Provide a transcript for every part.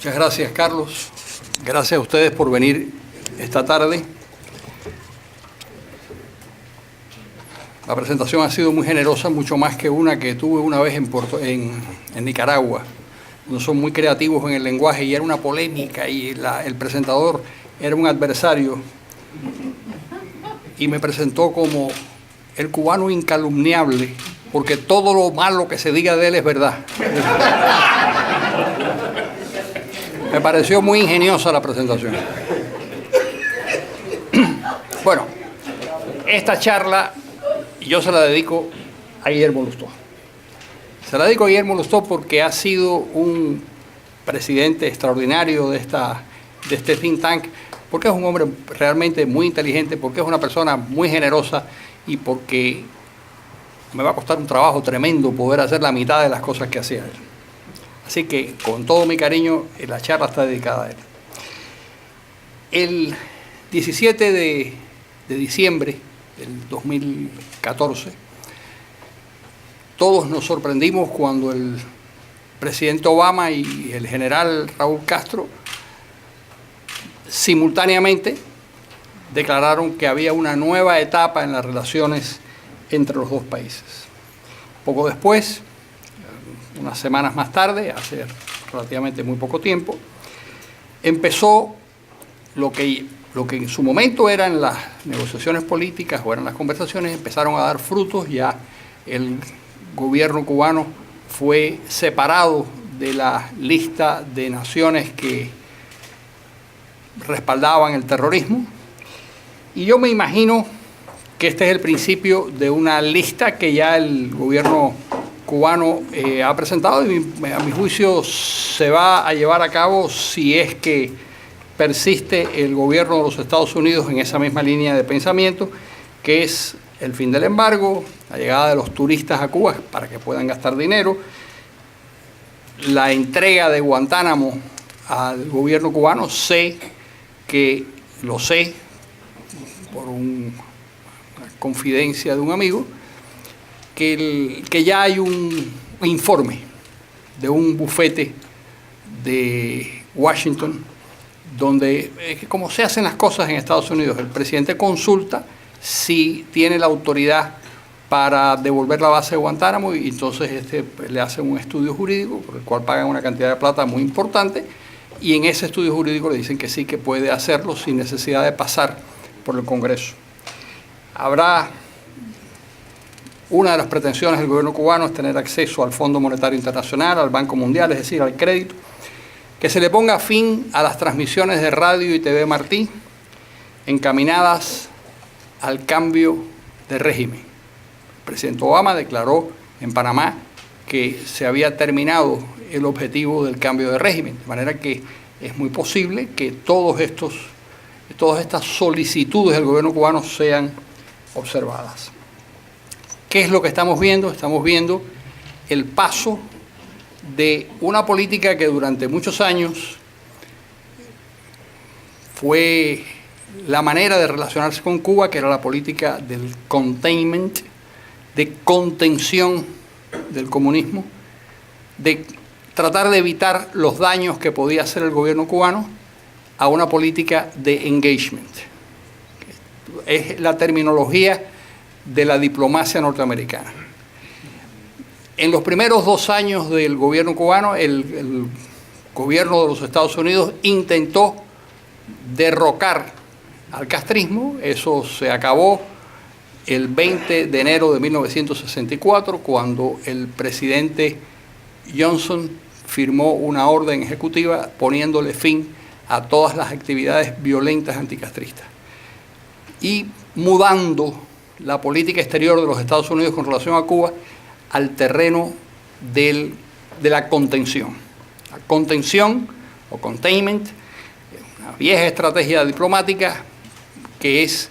Muchas gracias, Carlos. Gracias a ustedes por venir esta tarde. La presentación ha sido muy generosa, mucho más que una que tuve una vez en Nicaragua. No son muy creativos en el lenguaje y era una polémica y el presentador era un adversario y me presentó como el cubano incalumniable, porque todo lo malo que se diga de él es verdad. Me pareció muy ingeniosa la presentación. Bueno, esta charla yo se la dedico a Guillermo Lustó. Se la dedico a Guillermo Lustó porque ha sido un presidente extraordinario de este think tank, porque es un hombre realmente muy inteligente, porque es una persona muy generosa y porque me va a costar un trabajo tremendo poder hacer la mitad de las cosas que hacía él. Así que, con todo mi cariño, la charla está dedicada a él. El 17 de diciembre del 2014, todos nos sorprendimos cuando el presidente Obama y el general Raúl Castro simultáneamente declararon que había una nueva etapa en las relaciones entre los dos países. Poco después, unas semanas más tarde, hace relativamente muy poco tiempo, empezó lo que en su momento eran las negociaciones políticas o eran las conversaciones, empezaron a dar frutos. Ya el gobierno cubano fue separado de la lista de naciones que respaldaban el terrorismo, y yo me imagino que este es el principio de una lista que ya el gobierno cubano ha presentado y a mi juicio se va a llevar a cabo si es que persiste el gobierno de los Estados Unidos en esa misma línea de pensamiento, que es el fin del embargo, la llegada de los turistas a Cuba para que puedan gastar dinero, la entrega de Guantánamo al gobierno cubano. Lo sé por una confidencia de un amigo, que ya hay un informe de un bufete de Washington donde, como se hacen las cosas en Estados Unidos, el presidente consulta si tiene la autoridad para devolver la base de Guantánamo y entonces le hacen un estudio jurídico por el cual pagan una cantidad de plata muy importante, y en ese estudio jurídico le dicen que sí, que puede hacerlo sin necesidad de pasar por el Congreso. Una de las pretensiones del gobierno cubano es tener acceso al Fondo Monetario Internacional, al Banco Mundial, es decir, al crédito, que se le ponga fin a las transmisiones de radio y TV Martí encaminadas al cambio de régimen. El presidente Obama declaró en Panamá que se había terminado el objetivo del cambio de régimen, de manera que es muy posible que todas estas solicitudes del gobierno cubano sean observadas. ¿Qué es lo que estamos viendo? Estamos viendo el paso de una política que durante muchos años fue la manera de relacionarse con Cuba, que era la política del containment, de contención del comunismo, de tratar de evitar los daños que podía hacer el gobierno cubano, a una política de engagement. Es la terminología de la diplomacia norteamericana. En los primeros 2 años del gobierno cubano, el gobierno de los Estados Unidos intentó derrocar al castrismo. Eso se acabó el 20 de enero de 1964, cuando el presidente Johnson firmó una orden ejecutiva poniéndole fin a todas las actividades violentas anticastristas y mudando la política exterior de los Estados Unidos con relación a Cuba al terreno de la contención. La contención o containment, una vieja estrategia diplomática que es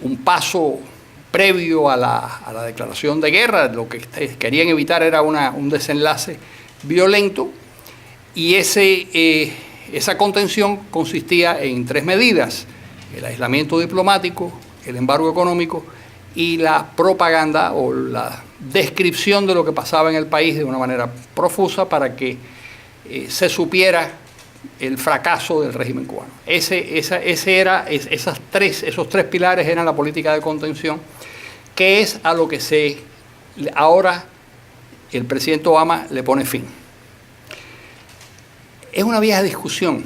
un paso previo a la declaración de guerra. Lo que querían evitar era un desenlace violento, y esa contención consistía en 3 medidas: el aislamiento diplomático, el embargo económico y la propaganda o la descripción de lo que pasaba en el país de una manera profusa para que se supiera el fracaso del régimen cubano. Esos tres pilares eran la política de contención, que es a lo que ahora el presidente Obama le pone fin. Es una vieja discusión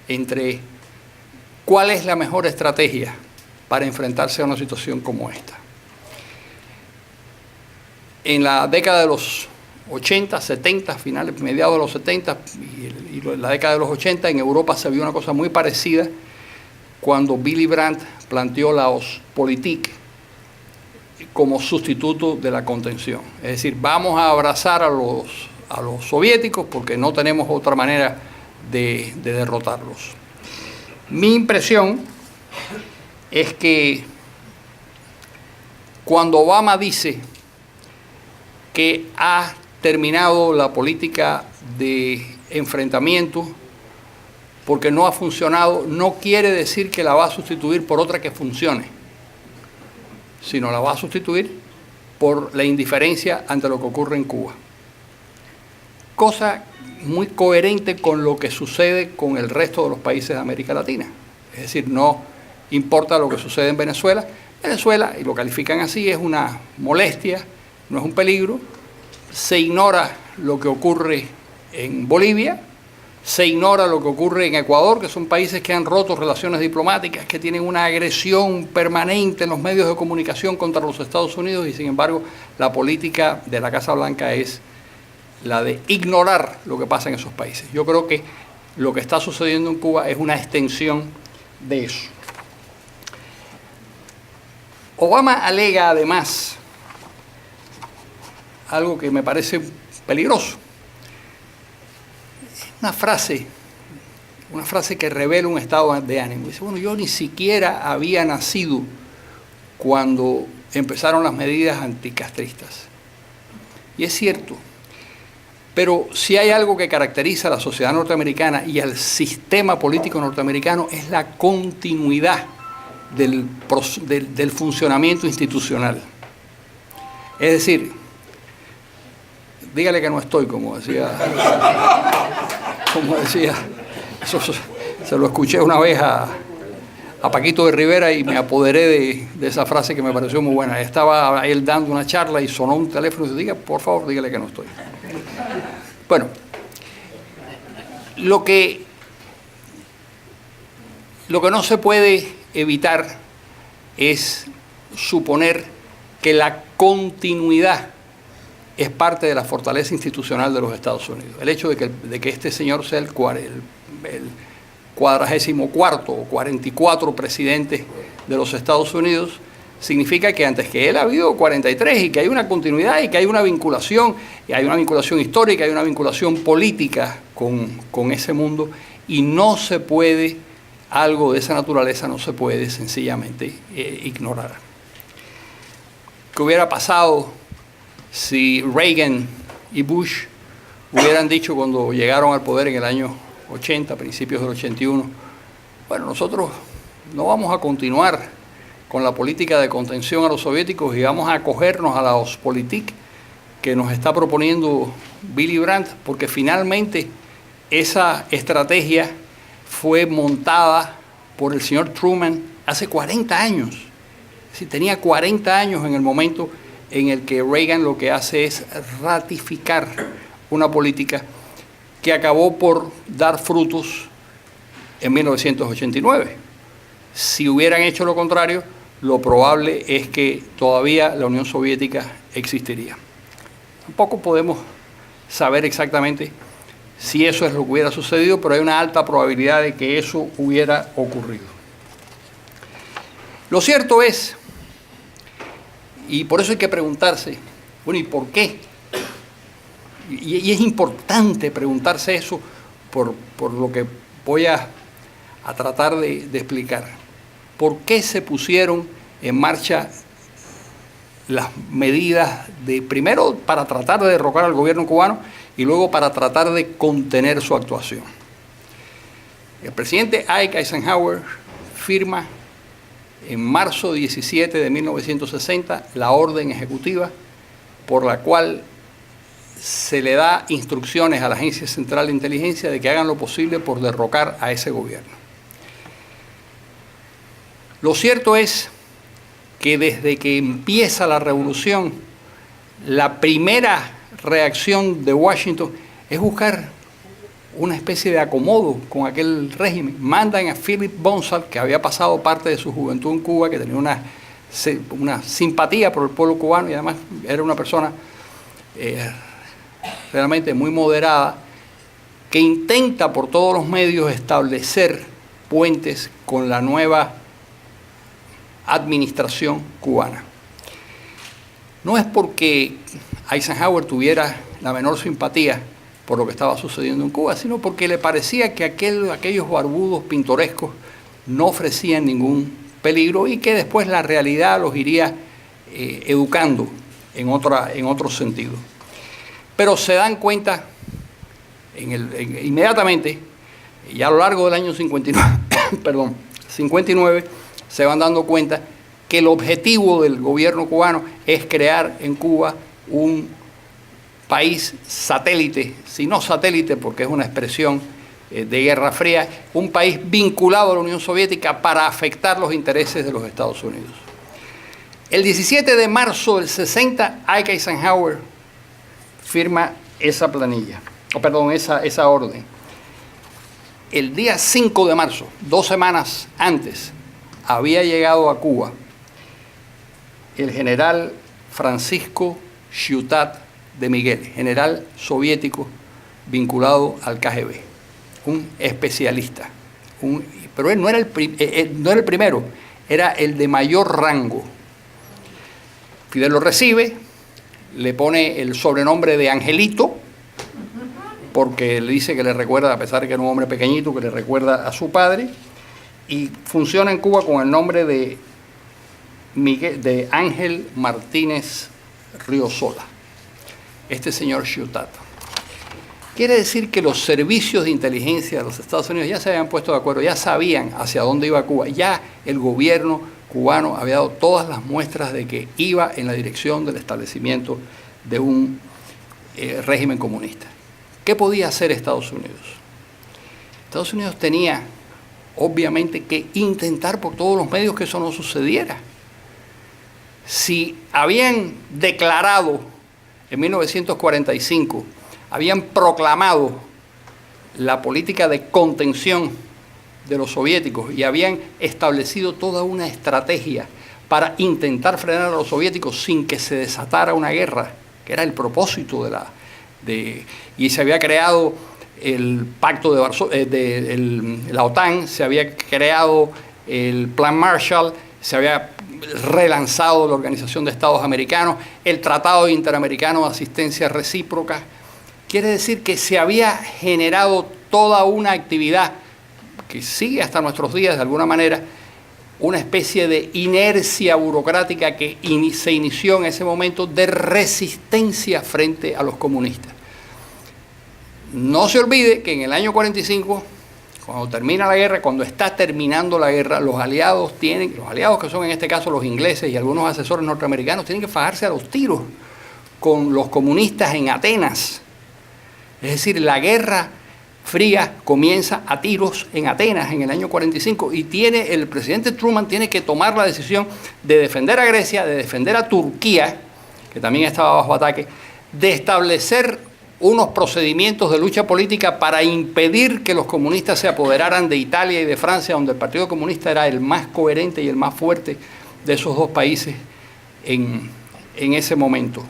entre cuál es la mejor estrategia para enfrentarse a una situación como esta. En la década de los 80, 70, mediados de los 70 y la década de los 80, en Europa se vio una cosa muy parecida cuando Willy Brandt planteó la Ostpolitik como sustituto de la contención. Es decir, vamos a abrazar a los soviéticos porque no tenemos otra manera de derrotarlos. Mi impresión es que cuando Obama dice que ha terminado la política de enfrentamiento porque no ha funcionado, no quiere decir que la va a sustituir por otra que funcione, sino la va a sustituir por la indiferencia ante lo que ocurre en Cuba. Cosa muy coherente con lo que sucede con el resto de los países de América Latina. Es decir, no importa lo que sucede en Venezuela. Venezuela, y lo califican así, es una molestia, no es un peligro. Se ignora lo que ocurre en Bolivia, se ignora lo que ocurre en Ecuador, que son países que han roto relaciones diplomáticas, que tienen una agresión permanente en los medios de comunicación contra los Estados Unidos, y sin embargo la política de la Casa Blanca es la de ignorar lo que pasa en esos países. Yo creo que lo que está sucediendo en Cuba es una extensión de eso. Obama alega además algo que me parece peligroso. Una frase que revela un estado de ánimo. Dice, bueno, yo ni siquiera había nacido cuando empezaron las medidas anticastristas. Y es cierto, pero si hay algo que caracteriza a la sociedad norteamericana y al sistema político norteamericano es la continuidad del funcionamiento institucional. Es decir, dígale que no estoy, como decía, eso se lo escuché una vez a Paquito de Rivera y me apoderé de esa frase que me pareció muy buena. Estaba él dando una charla y sonó un teléfono y dice, diga, por favor, dígale que no estoy. Bueno, lo que no se puede evitar es suponer que la continuidad es parte de la fortaleza institucional de los Estados Unidos. El hecho de que este señor sea el 44º o 44 presidente de los Estados Unidos significa que antes que él ha habido 43 y que hay una continuidad y que hay una vinculación, y hay una vinculación histórica, hay una vinculación política con ese mundo, y no se puede, algo de esa naturaleza no se puede sencillamente ignorar. ¿Qué hubiera pasado si Reagan y Bush hubieran dicho cuando llegaron al poder en el año 80, principios del 81, bueno, nosotros no vamos a continuar con la política de contención a los soviéticos y vamos a acogernos a la Ostpolitik que nos está proponiendo Willy Brandt, porque finalmente esa estrategia fue montada por el señor Truman hace 40 años. Es decir, tenía 40 años en el momento en el que Reagan lo que hace es ratificar una política que acabó por dar frutos en 1989. Si hubieran hecho lo contrario, lo probable es que todavía la Unión Soviética existiría. Tampoco podemos saber exactamente si eso es lo que hubiera sucedido, pero hay una alta probabilidad de que eso hubiera ocurrido. Lo cierto es, y por eso hay que preguntarse, bueno, ¿y por qué? Y es importante preguntarse eso por lo que voy a tratar de explicar. ¿Por qué se pusieron en marcha las medidas primero para tratar de derrocar al gobierno cubano y luego para tratar de contener su actuación? El presidente Ike Eisenhower firma en marzo 17 de 1960 la orden ejecutiva por la cual se le da instrucciones a la Agencia Central de Inteligencia de que hagan lo posible por derrocar a ese gobierno. Lo cierto es que desde que empieza la revolución, la primera reacción de Washington es buscar una especie de acomodo con aquel régimen. Mandan a Philip Bonsall, que había pasado parte de su juventud en Cuba, que tenía una simpatía por el pueblo cubano y además era una persona realmente muy moderada, que intenta por todos los medios establecer puentes con la nueva administración cubana. No es porque Eisenhower tuviera la menor simpatía por lo que estaba sucediendo en Cuba, sino porque le parecía que aquellos barbudos pintorescos no ofrecían ningún peligro y que después la realidad los iría educando en otro sentido. Pero se dan cuenta inmediatamente, ya a lo largo del año 59, se van dando cuenta que el objetivo del gobierno cubano es crear en Cuba un país satélite, si no satélite porque es una expresión de Guerra Fría, un país vinculado a la Unión Soviética para afectar los intereses de los Estados Unidos. El 17 de marzo del 60, Ike Eisenhower firma esa planilla, esa orden. El día 5 de marzo, 2 semanas antes, había llegado a Cuba el general Francisco Ciutat de Miguel, general soviético vinculado al KGB, un especialista. Pero él no era el primero, era el de mayor rango. Fidel lo recibe, le pone el sobrenombre de Angelito, porque le dice que le recuerda, a pesar de que era un hombre pequeñito, que le recuerda a su padre, y funciona en Cuba con el nombre de Ángel Martínez Riosola, este señor Ciutat. Quiere decir que los servicios de inteligencia de los Estados Unidos ya se habían puesto de acuerdo, ya sabían hacia dónde iba Cuba, ya el gobierno cubano había dado todas las muestras de que iba en la dirección del establecimiento de un régimen comunista. ¿Qué podía hacer Estados Unidos? Estados Unidos tenía, obviamente, que intentar por todos los medios que eso no sucediera. Si habían declarado en 1945, habían proclamado la política de contención de los soviéticos y habían establecido toda una estrategia para intentar frenar a los soviéticos sin que se desatara una guerra, que era el propósito y se había creado el pacto de la OTAN, se había creado el Plan Marshall, se había relanzado la Organización de Estados Americanos, el Tratado Interamericano de Asistencia Recíproca. Quiere decir que se había generado toda una actividad que sigue hasta nuestros días de alguna manera, una especie de inercia burocrática que se inició en ese momento de resistencia frente a los comunistas. No se olvide que en el año 45, cuando termina la guerra, cuando está terminando la guerra, los aliados que son en este caso los ingleses y algunos asesores norteamericanos, tienen que fajarse a los tiros con los comunistas en Atenas. Es decir, la Guerra Fría comienza a tiros en Atenas en el año 45 y el presidente Truman tiene que tomar la decisión de defender a Grecia, de defender a Turquía, que también estaba bajo ataque, de establecer unos procedimientos de lucha política para impedir que los comunistas se apoderaran de Italia y de Francia, donde el Partido Comunista era el más coherente y el más fuerte de esos dos países en ese momento.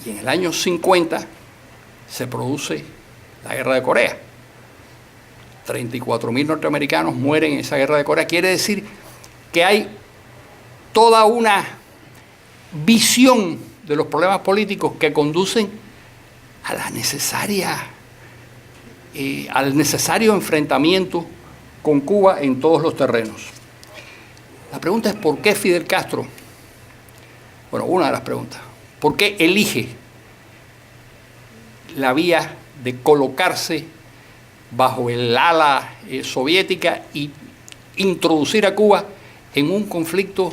Y en el año 50 se produce la Guerra de Corea. 34.000 norteamericanos mueren en esa Guerra de Corea. Quiere decir que hay toda una visión de los problemas políticos que conducen a al necesario enfrentamiento con Cuba en todos los terrenos. La pregunta es ¿por qué Fidel Castro? Bueno, una de las preguntas. ¿Por qué elige la vía de colocarse bajo el ala soviética y introducir a Cuba en un conflicto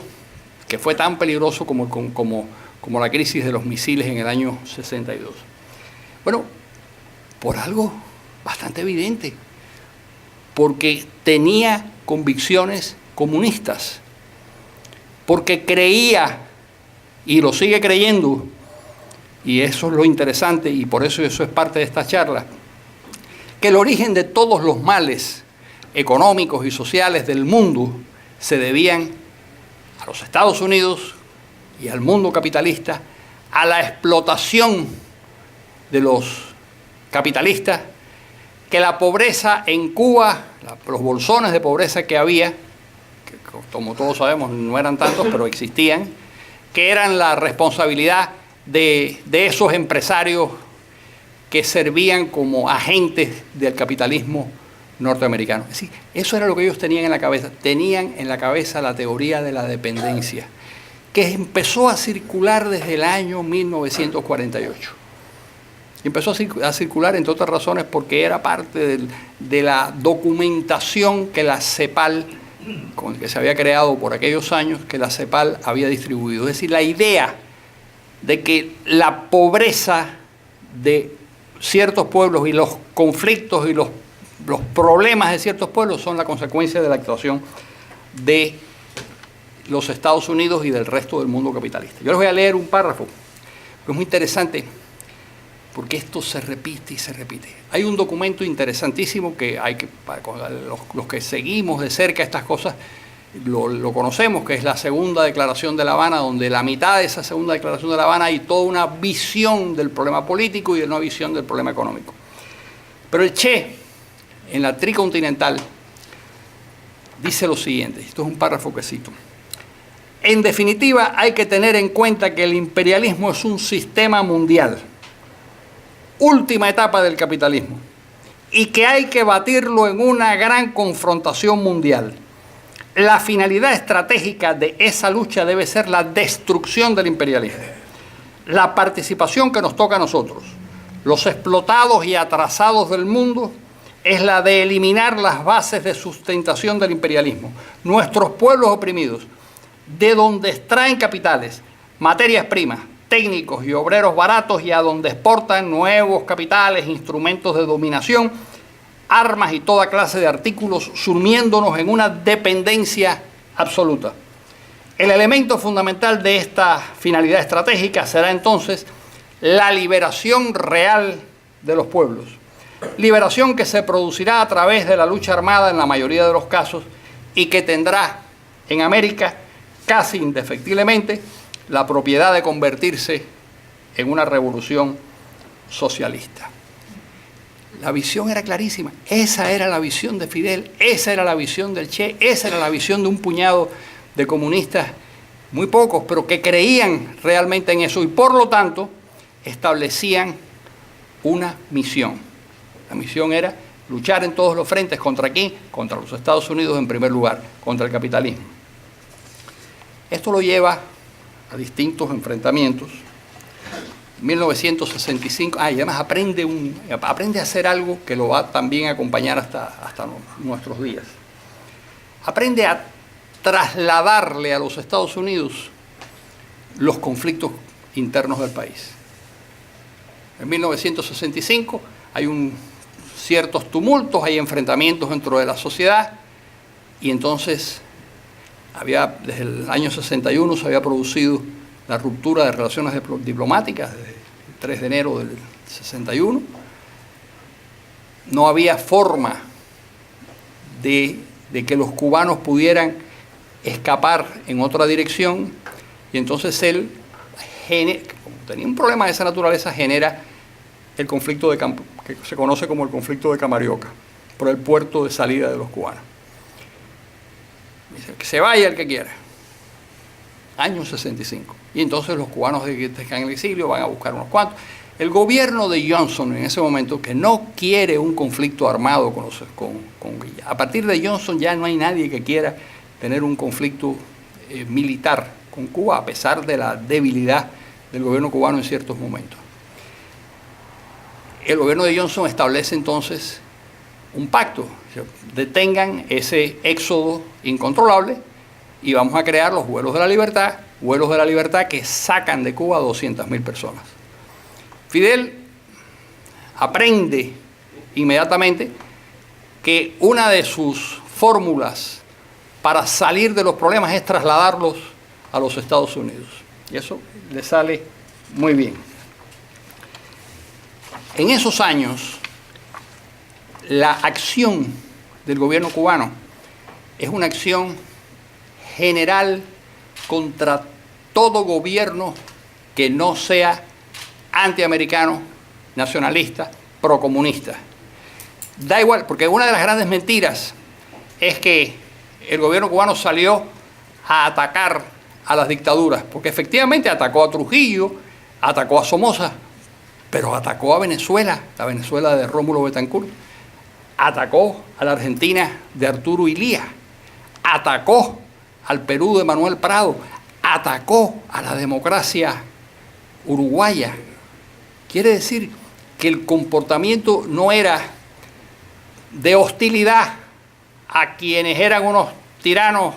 que fue tan peligroso como la crisis de los misiles en el año 62? Bueno, por algo bastante evidente, porque tenía convicciones comunistas, porque creía, y lo sigue creyendo, y eso es lo interesante, y por eso es parte de esta charla, que el origen de todos los males económicos y sociales del mundo se debían a los Estados Unidos y al mundo capitalista, a la explotación de los capitalistas, que la pobreza en Cuba, los bolsones de pobreza que había, que como todos sabemos no eran tantos, pero existían, que eran la responsabilidad de esos empresarios que servían como agentes del capitalismo norteamericano. Es decir, eso era lo que ellos tenían en la cabeza. Tenían en la cabeza la teoría de la dependencia, que empezó a circular desde el año 1948. Y empezó a circular, entre otras razones, porque era parte de la documentación que la CEPAL, que se había creado por aquellos años, que la CEPAL había distribuido. Es decir, la idea de que la pobreza de ciertos pueblos y los conflictos y los problemas de ciertos pueblos son la consecuencia de la actuación de los Estados Unidos y del resto del mundo capitalista. Yo les voy a leer un párrafo, que es muy interesante, porque esto se repite y se repite. Hay un documento interesantísimo que hay que, para los que seguimos de cerca estas cosas, lo conocemos, que es la Segunda Declaración de La Habana, donde la mitad de esa Segunda Declaración de La Habana hay toda una visión del problema político y una visión del problema económico. Pero el Che, en la Tricontinental, dice lo siguiente, esto es un párrafo que cito: en definitiva, hay que tener en cuenta que el imperialismo es un sistema mundial, última etapa del capitalismo, y que hay que batirlo en una gran confrontación mundial. La finalidad estratégica de esa lucha debe ser la destrucción del imperialismo. La participación que nos toca a nosotros, los explotados y atrasados del mundo, es la de eliminar las bases de sustentación del imperialismo. Nuestros pueblos oprimidos, de donde extraen capitales, materias primas, técnicos y obreros baratos, y a donde exportan nuevos capitales, instrumentos de dominación, armas y toda clase de artículos, sumiéndonos en una dependencia absoluta. El elemento fundamental de esta finalidad estratégica será entonces la liberación real de los pueblos. Liberación que se producirá a través de la lucha armada en la mayoría de los casos y que tendrá en América casi indefectiblemente la propiedad de convertirse en una revolución socialista. La visión era clarísima. Esa era la visión de Fidel, esa era la visión del Che, esa era la visión de un puñado de comunistas, muy pocos, pero que creían realmente en eso y por lo tanto establecían una misión. La misión era luchar en todos los frentes. ¿Contra quién? Contra los Estados Unidos en primer lugar, contra el capitalismo. Esto lo lleva a distintos enfrentamientos. 1965, y además aprende a hacer algo que lo va también a acompañar hasta nuestros días. Aprende a trasladarle a los Estados Unidos los conflictos internos del país. En 1965 hay ciertos tumultos, hay enfrentamientos dentro de la sociedad, y entonces desde el año 61 se había producido la ruptura de relaciones diplomáticas desde el 3 de enero del 61. No había forma de que los cubanos pudieran escapar en otra dirección, y entonces él, como tenía un problema de esa naturaleza, genera el conflicto que se conoce como el conflicto de Camarioca, por el puerto de salida de los cubanos. Dice que se vaya el que quiera. Año 65. Y entonces los cubanos que están en el exilio van a buscar unos cuantos. El gobierno de Johnson en ese momento, que no quiere un conflicto armado a partir de Johnson ya no hay nadie que quiera tener un conflicto militar con Cuba, a pesar de la debilidad del gobierno cubano en ciertos momentos. El gobierno de Johnson establece entonces un pacto: detengan ese éxodo incontrolable y vamos a crear los vuelos de la libertad que sacan de Cuba a 200.000 personas. Fidel aprende inmediatamente que una de sus fórmulas para salir de los problemas es trasladarlos a los Estados Unidos. Y eso le sale muy bien. En esos años, la acción del gobierno cubano es una acción general contra todo gobierno que no sea antiamericano, nacionalista, procomunista. Da igual, porque una de las grandes mentiras es que el gobierno cubano salió a atacar a las dictaduras, porque efectivamente atacó a Trujillo, atacó a Somoza, pero atacó a Venezuela, la Venezuela de Rómulo Betancourt, atacó a la Argentina de Arturo Illia, atacó al Perú de Manuel Prado, atacó a la democracia uruguaya. Quiere decir que el comportamiento no era de hostilidad a quienes eran unos tiranos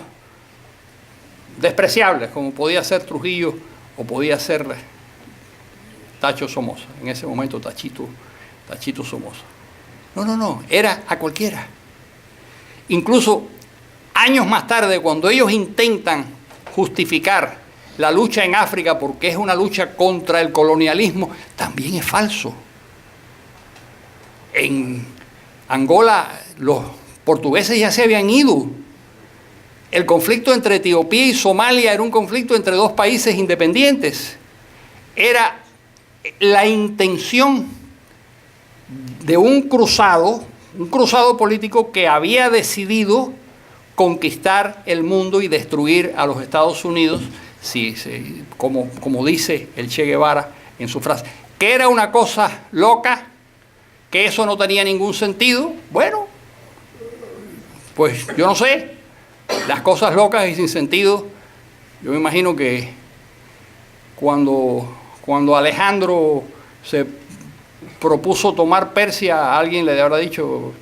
despreciables, como podía ser Trujillo o podía ser Tacho Somoza, en ese momento Tachito Somoza. No, era a cualquiera. Incluso años más tarde, cuando ellos intentan justificar la lucha en África porque es una lucha contra el colonialismo, también es falso. En Angola los portugueses ya se habían ido. El conflicto entre Etiopía y Somalia era un conflicto entre dos países independientes. Era la intención de un cruzado político que había decidido conquistar el mundo y destruir a los Estados Unidos, como dice el Che Guevara en su frase, que era una cosa loca, que eso no tenía ningún sentido. Bueno, pues yo no sé, las cosas locas y sin sentido, yo me imagino que cuando Alejandro se propuso tomar Persia, alguien le habrá dicho,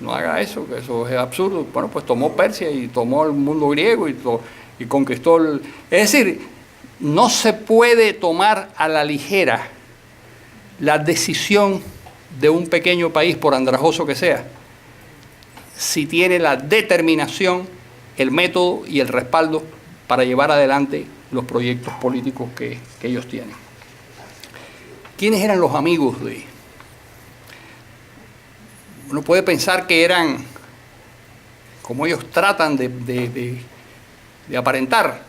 no haga eso, que eso es absurdo. Bueno, pues tomó Persia y tomó el mundo griego y conquistó Es decir, no se puede tomar a la ligera la decisión de un pequeño país, por andrajoso que sea, si tiene la determinación, el método y el respaldo para llevar adelante los proyectos políticos que ellos tienen. ¿Quiénes eran los amigos de...? Uno puede pensar que eran, como ellos tratan de aparentar,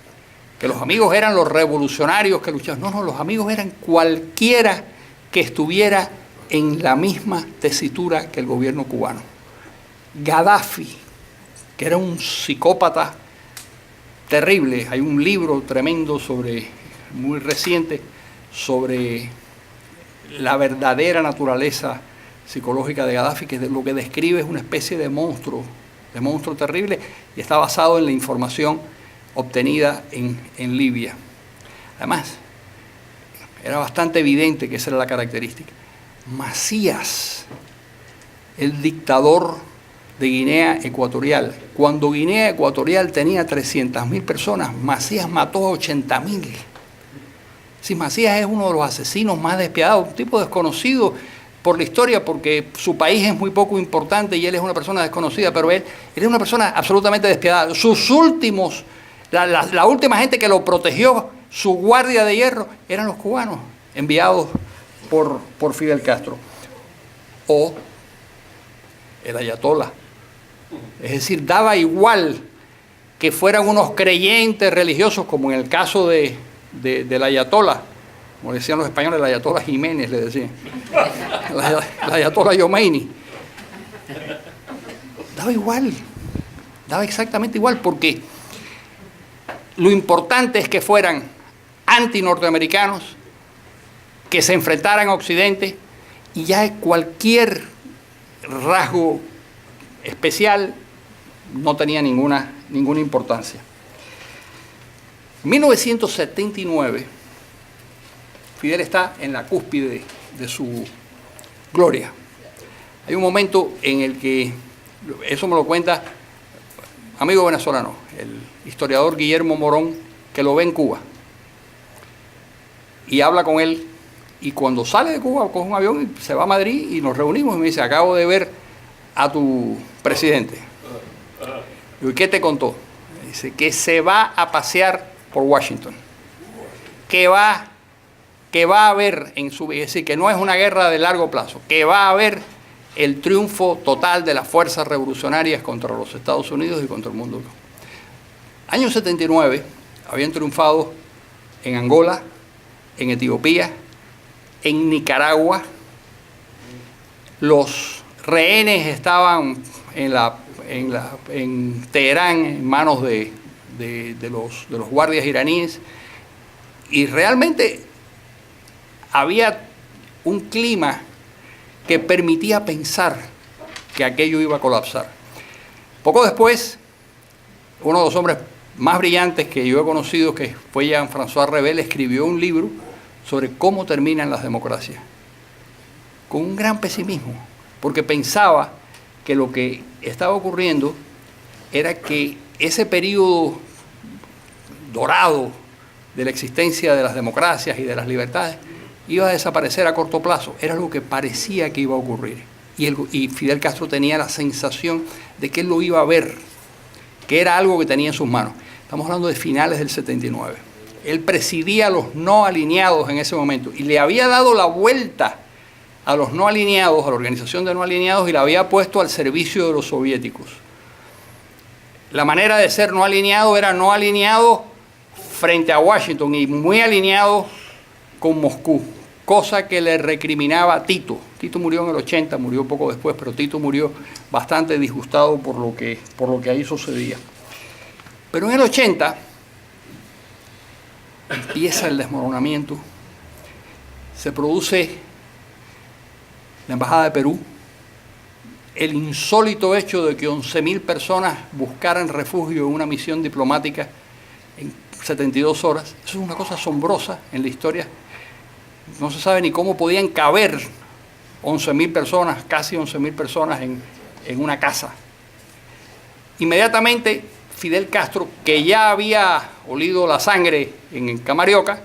que los amigos eran los revolucionarios que luchaban. No, los amigos eran cualquiera que estuviera en la misma tesitura que el gobierno cubano. Gaddafi, que era un psicópata terrible. Hay un libro tremendo muy reciente, sobre la verdadera naturaleza psicológica de Gaddafi, que lo que describe es una especie de monstruo terrible, y está basado en la información obtenida en Libia. Además, era bastante evidente que esa era la característica. Macías, el dictador de Guinea Ecuatorial, cuando Guinea Ecuatorial tenía 300.000 personas, Macías mató a 80.000. Si Macías es uno de los asesinos más despiadados, un tipo desconocido por la historia, porque su país es muy poco importante y él es una persona desconocida, pero él es una persona absolutamente despiadada. Sus últimos, la última gente que lo protegió, su guardia de hierro, eran los cubanos, enviados por Fidel Castro. O el ayatolá. Es decir, daba igual que fueran unos creyentes religiosos, como en el caso del ayatolá, como decían los españoles, el ayatolá Jiménez, le decían, el ayatolá Yomeini. Daba igual, daba exactamente igual, porque lo importante es que fueran antinorteamericanos, que se enfrentaran a Occidente, y ya cualquier rasgo especial no tenía ninguna importancia. En 1979, Fidel está en la cúspide de su gloria. Hay un momento en el que, eso me lo cuenta amigo venezolano, el historiador Guillermo Morón, que lo ve en Cuba, y habla con él Y cuando sale de Cuba, coge un avión y se va a Madrid y nos reunimos y me dice, acabo de ver a tu presidente. ¿Y qué te contó? Me dice que se va a pasear por Washington. Que va a haber en su... Es decir, que no es una guerra de largo plazo. Que va a haber el triunfo total de las fuerzas revolucionarias contra los Estados Unidos y contra el mundo. Año 79 habían triunfado en Angola, en Etiopía, en Nicaragua. Los rehenes estaban en Teherán en manos de los guardias iraníes, y realmente había un clima que permitía pensar que aquello iba a colapsar. Poco después, uno de los hombres más brillantes que yo he conocido, que fue Jean-François Revel, escribió un libro sobre cómo terminan las democracias, con un gran pesimismo, porque pensaba que lo que estaba ocurriendo era que ese periodo dorado de la existencia de las democracias y de las libertades iba a desaparecer a corto plazo. Era lo que parecía que iba a ocurrir. Y Fidel Castro tenía la sensación de que él lo iba a ver, que era algo que tenía en sus manos. Estamos hablando de finales del 79. Él presidía a los no alineados en ese momento y le había dado la vuelta a los no alineados, a la organización de no alineados, y la había puesto al servicio de los soviéticos. La manera de ser no alineado era no alineado frente a Washington y muy alineado con Moscú, cosa que le recriminaba a Tito. Tito murió en el 80, murió poco después, pero Tito murió bastante disgustado por lo que ahí sucedía. Pero en el 80 empieza el desmoronamiento, se produce la Embajada de Perú, el insólito hecho de que 11.000 personas buscaran refugio en una misión diplomática en 72 horas. Eso es una cosa asombrosa en la historia. No se sabe ni cómo podían caber 11.000 personas, casi 11.000 personas en una casa. Inmediatamente Fidel Castro, que ya había olido la sangre en Camarioca,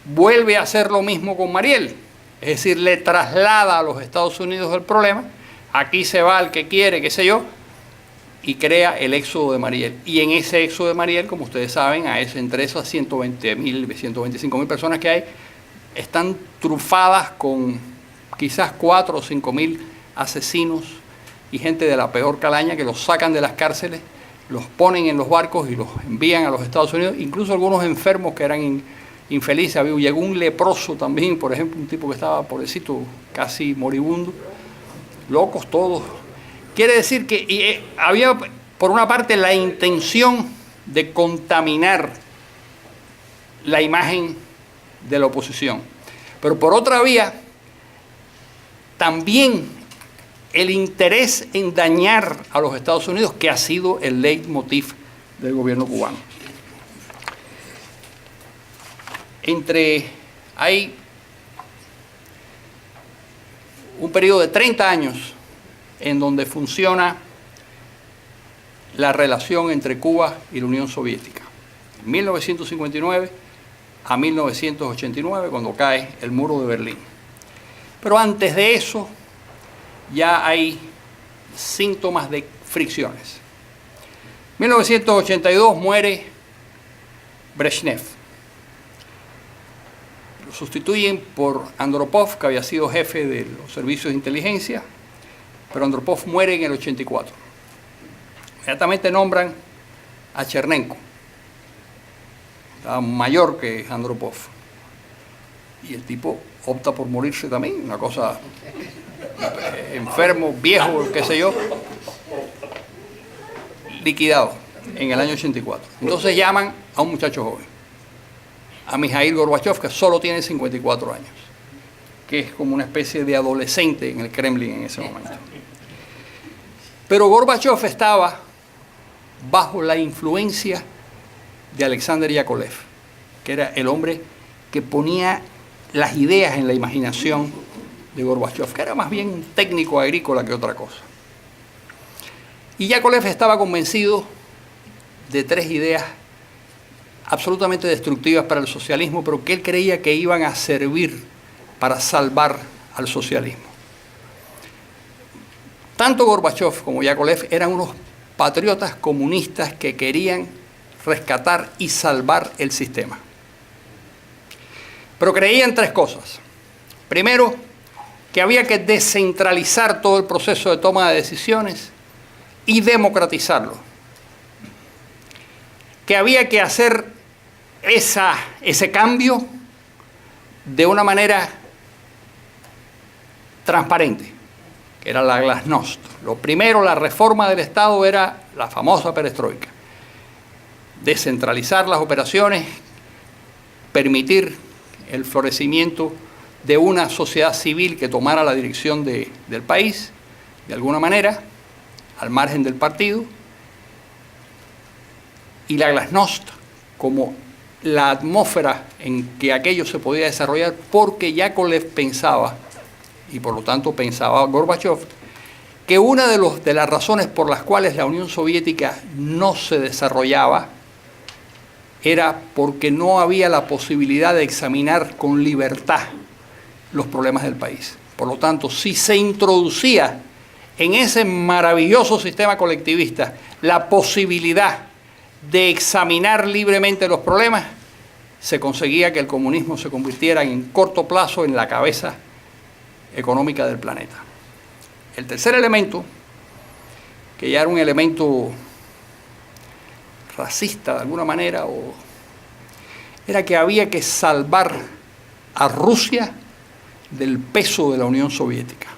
vuelve a hacer lo mismo con Mariel. Es decir, le traslada a los Estados Unidos el problema. Aquí se va el que quiere, qué sé yo, y crea el éxodo de Mariel. Y en ese éxodo de Mariel, como ustedes saben, entre esas 120.000, 125.000 personas que hay, están trufadas con quizás 4 o 5.000 asesinos y gente de la peor calaña que los sacan de las cárceles, los ponen en los barcos y los envían a los Estados Unidos, incluso algunos enfermos que eran infelices. Llegó un leproso también, por ejemplo, un tipo que estaba, pobrecito, casi moribundo, locos todos. Quiere decir que había, por una parte, la intención de contaminar la imagen de la oposición, pero por otra vía, también el interés en dañar a los Estados Unidos, que ha sido el leitmotiv del gobierno cubano. Hay un periodo de 30 años en donde funciona la relación entre Cuba y la Unión Soviética. 1959 a 1989, cuando cae el muro de Berlín. Pero antes de eso ya hay síntomas de fricciones. 1982 muere Brezhnev. Lo sustituyen por Andropov, que había sido jefe de los servicios de inteligencia, pero Andropov muere en el 84. Inmediatamente nombran a Chernenko, estaba mayor que Andropov, y el tipo opta por morirse también, una cosa, enfermo, viejo, qué sé yo, liquidado en el año 84. Entonces llaman a un muchacho joven, a Mikhail Gorbachev, que solo tiene 54 años, que es como una especie de adolescente en el Kremlin en ese momento. Pero Gorbachev estaba bajo la influencia de Alexander Yakovlev, que era el hombre que ponía las ideas en la imaginación de Gorbachev, que era más bien un técnico agrícola que otra cosa. Y Yakovlev estaba convencido de 3 ideas absolutamente destructivas para el socialismo, pero que él creía que iban a servir para salvar al socialismo. Tanto Gorbachov como Yakovlev eran unos patriotas comunistas que querían rescatar y salvar el sistema. Pero creían tres cosas. Primero, que había que descentralizar todo el proceso de toma de decisiones y democratizarlo. Que había que hacer ese cambio de una manera transparente, que era la glasnost. Lo primero, la reforma del Estado era la famosa perestroika. Descentralizar las operaciones, permitir el florecimiento de una sociedad civil que tomara la dirección del país, de alguna manera, al margen del partido, y la glasnost como la atmósfera en que aquello se podía desarrollar, porque Yakovlev pensaba, y por lo tanto pensaba Gorbachov, que una de las razones por las cuales la Unión Soviética no se desarrollaba era porque no había la posibilidad de examinar con libertad los problemas del país. Por lo tanto, si se introducía en ese maravilloso sistema colectivista la posibilidad de examinar libremente los problemas, se conseguía que el comunismo se convirtiera en corto plazo en la cabeza económica del planeta. El tercer elemento, que ya era un elemento racista de alguna manera, era que había que salvar a Rusia del peso de la Unión Soviética.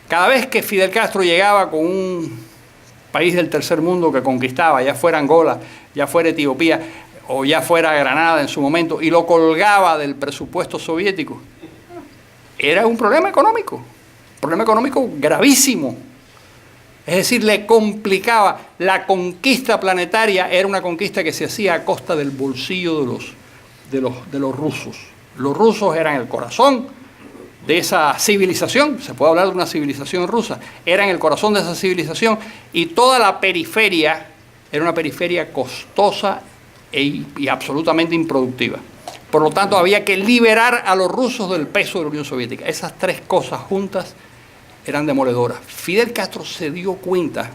Cada vez que Fidel Castro llegaba con un país del tercer mundo que conquistaba, ya fuera Angola, ya fuera Etiopía o ya fuera Granada en su momento, y lo colgaba del presupuesto soviético, era un problema económico gravísimo. Es decir, le complicaba. La conquista planetaria era una conquista que se hacía a costa del bolsillo de los rusos. Los rusos eran el corazón de esa civilización, se puede hablar de una civilización rusa, eran el corazón de esa civilización, y toda la periferia era una periferia costosa y absolutamente improductiva. Por lo tanto, había que liberar a los rusos del peso de la Unión Soviética. Esas tres cosas juntas eran demoledoras. Fidel Castro se dio cuenta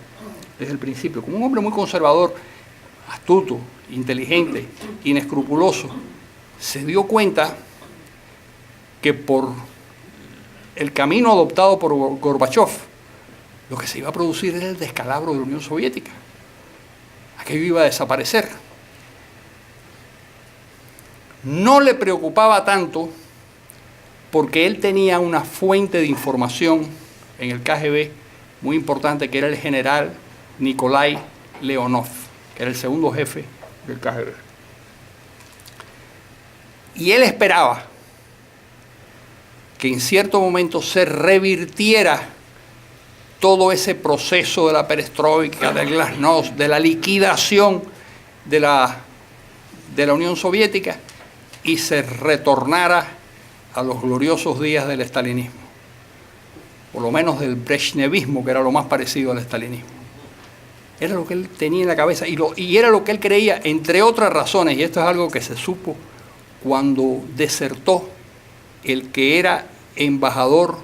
desde el principio, como un hombre muy conservador, astuto, inteligente, inescrupuloso, se dio cuenta que por el camino adoptado por Gorbachov, lo que se iba a producir era el descalabro de la Unión Soviética. Aquello iba a desaparecer. No le preocupaba tanto porque él tenía una fuente de información en el KGB muy importante, que era el general Nikolai Leonov, que era el segundo jefe del KGB. Y él esperaba que en cierto momento se revirtiera todo ese proceso de la perestroika, del glasnost, de la liquidación de la Unión Soviética, y se retornara a los gloriosos días del estalinismo, por lo menos del brezhnevismo, que era lo más parecido al estalinismo. Era lo que él tenía en la cabeza, y era lo que él creía, entre otras razones, y esto es algo que se supo cuando desertó el que era embajador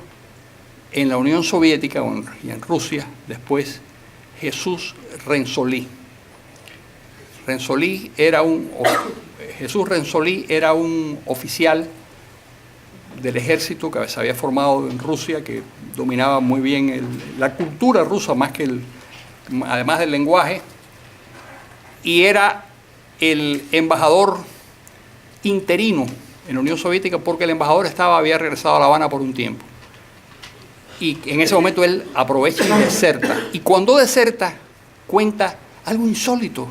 en la Unión Soviética y en Rusia después, Jesús Renzolí. Jesús Renzolí era un oficial del ejército que se había formado en Rusia, que dominaba muy bien la cultura rusa más que además del lenguaje, y era el embajador interino en la Unión Soviética, porque el embajador había regresado a La Habana por un tiempo. Y en ese momento él aprovecha y deserta. Y cuando deserta, cuenta algo insólito.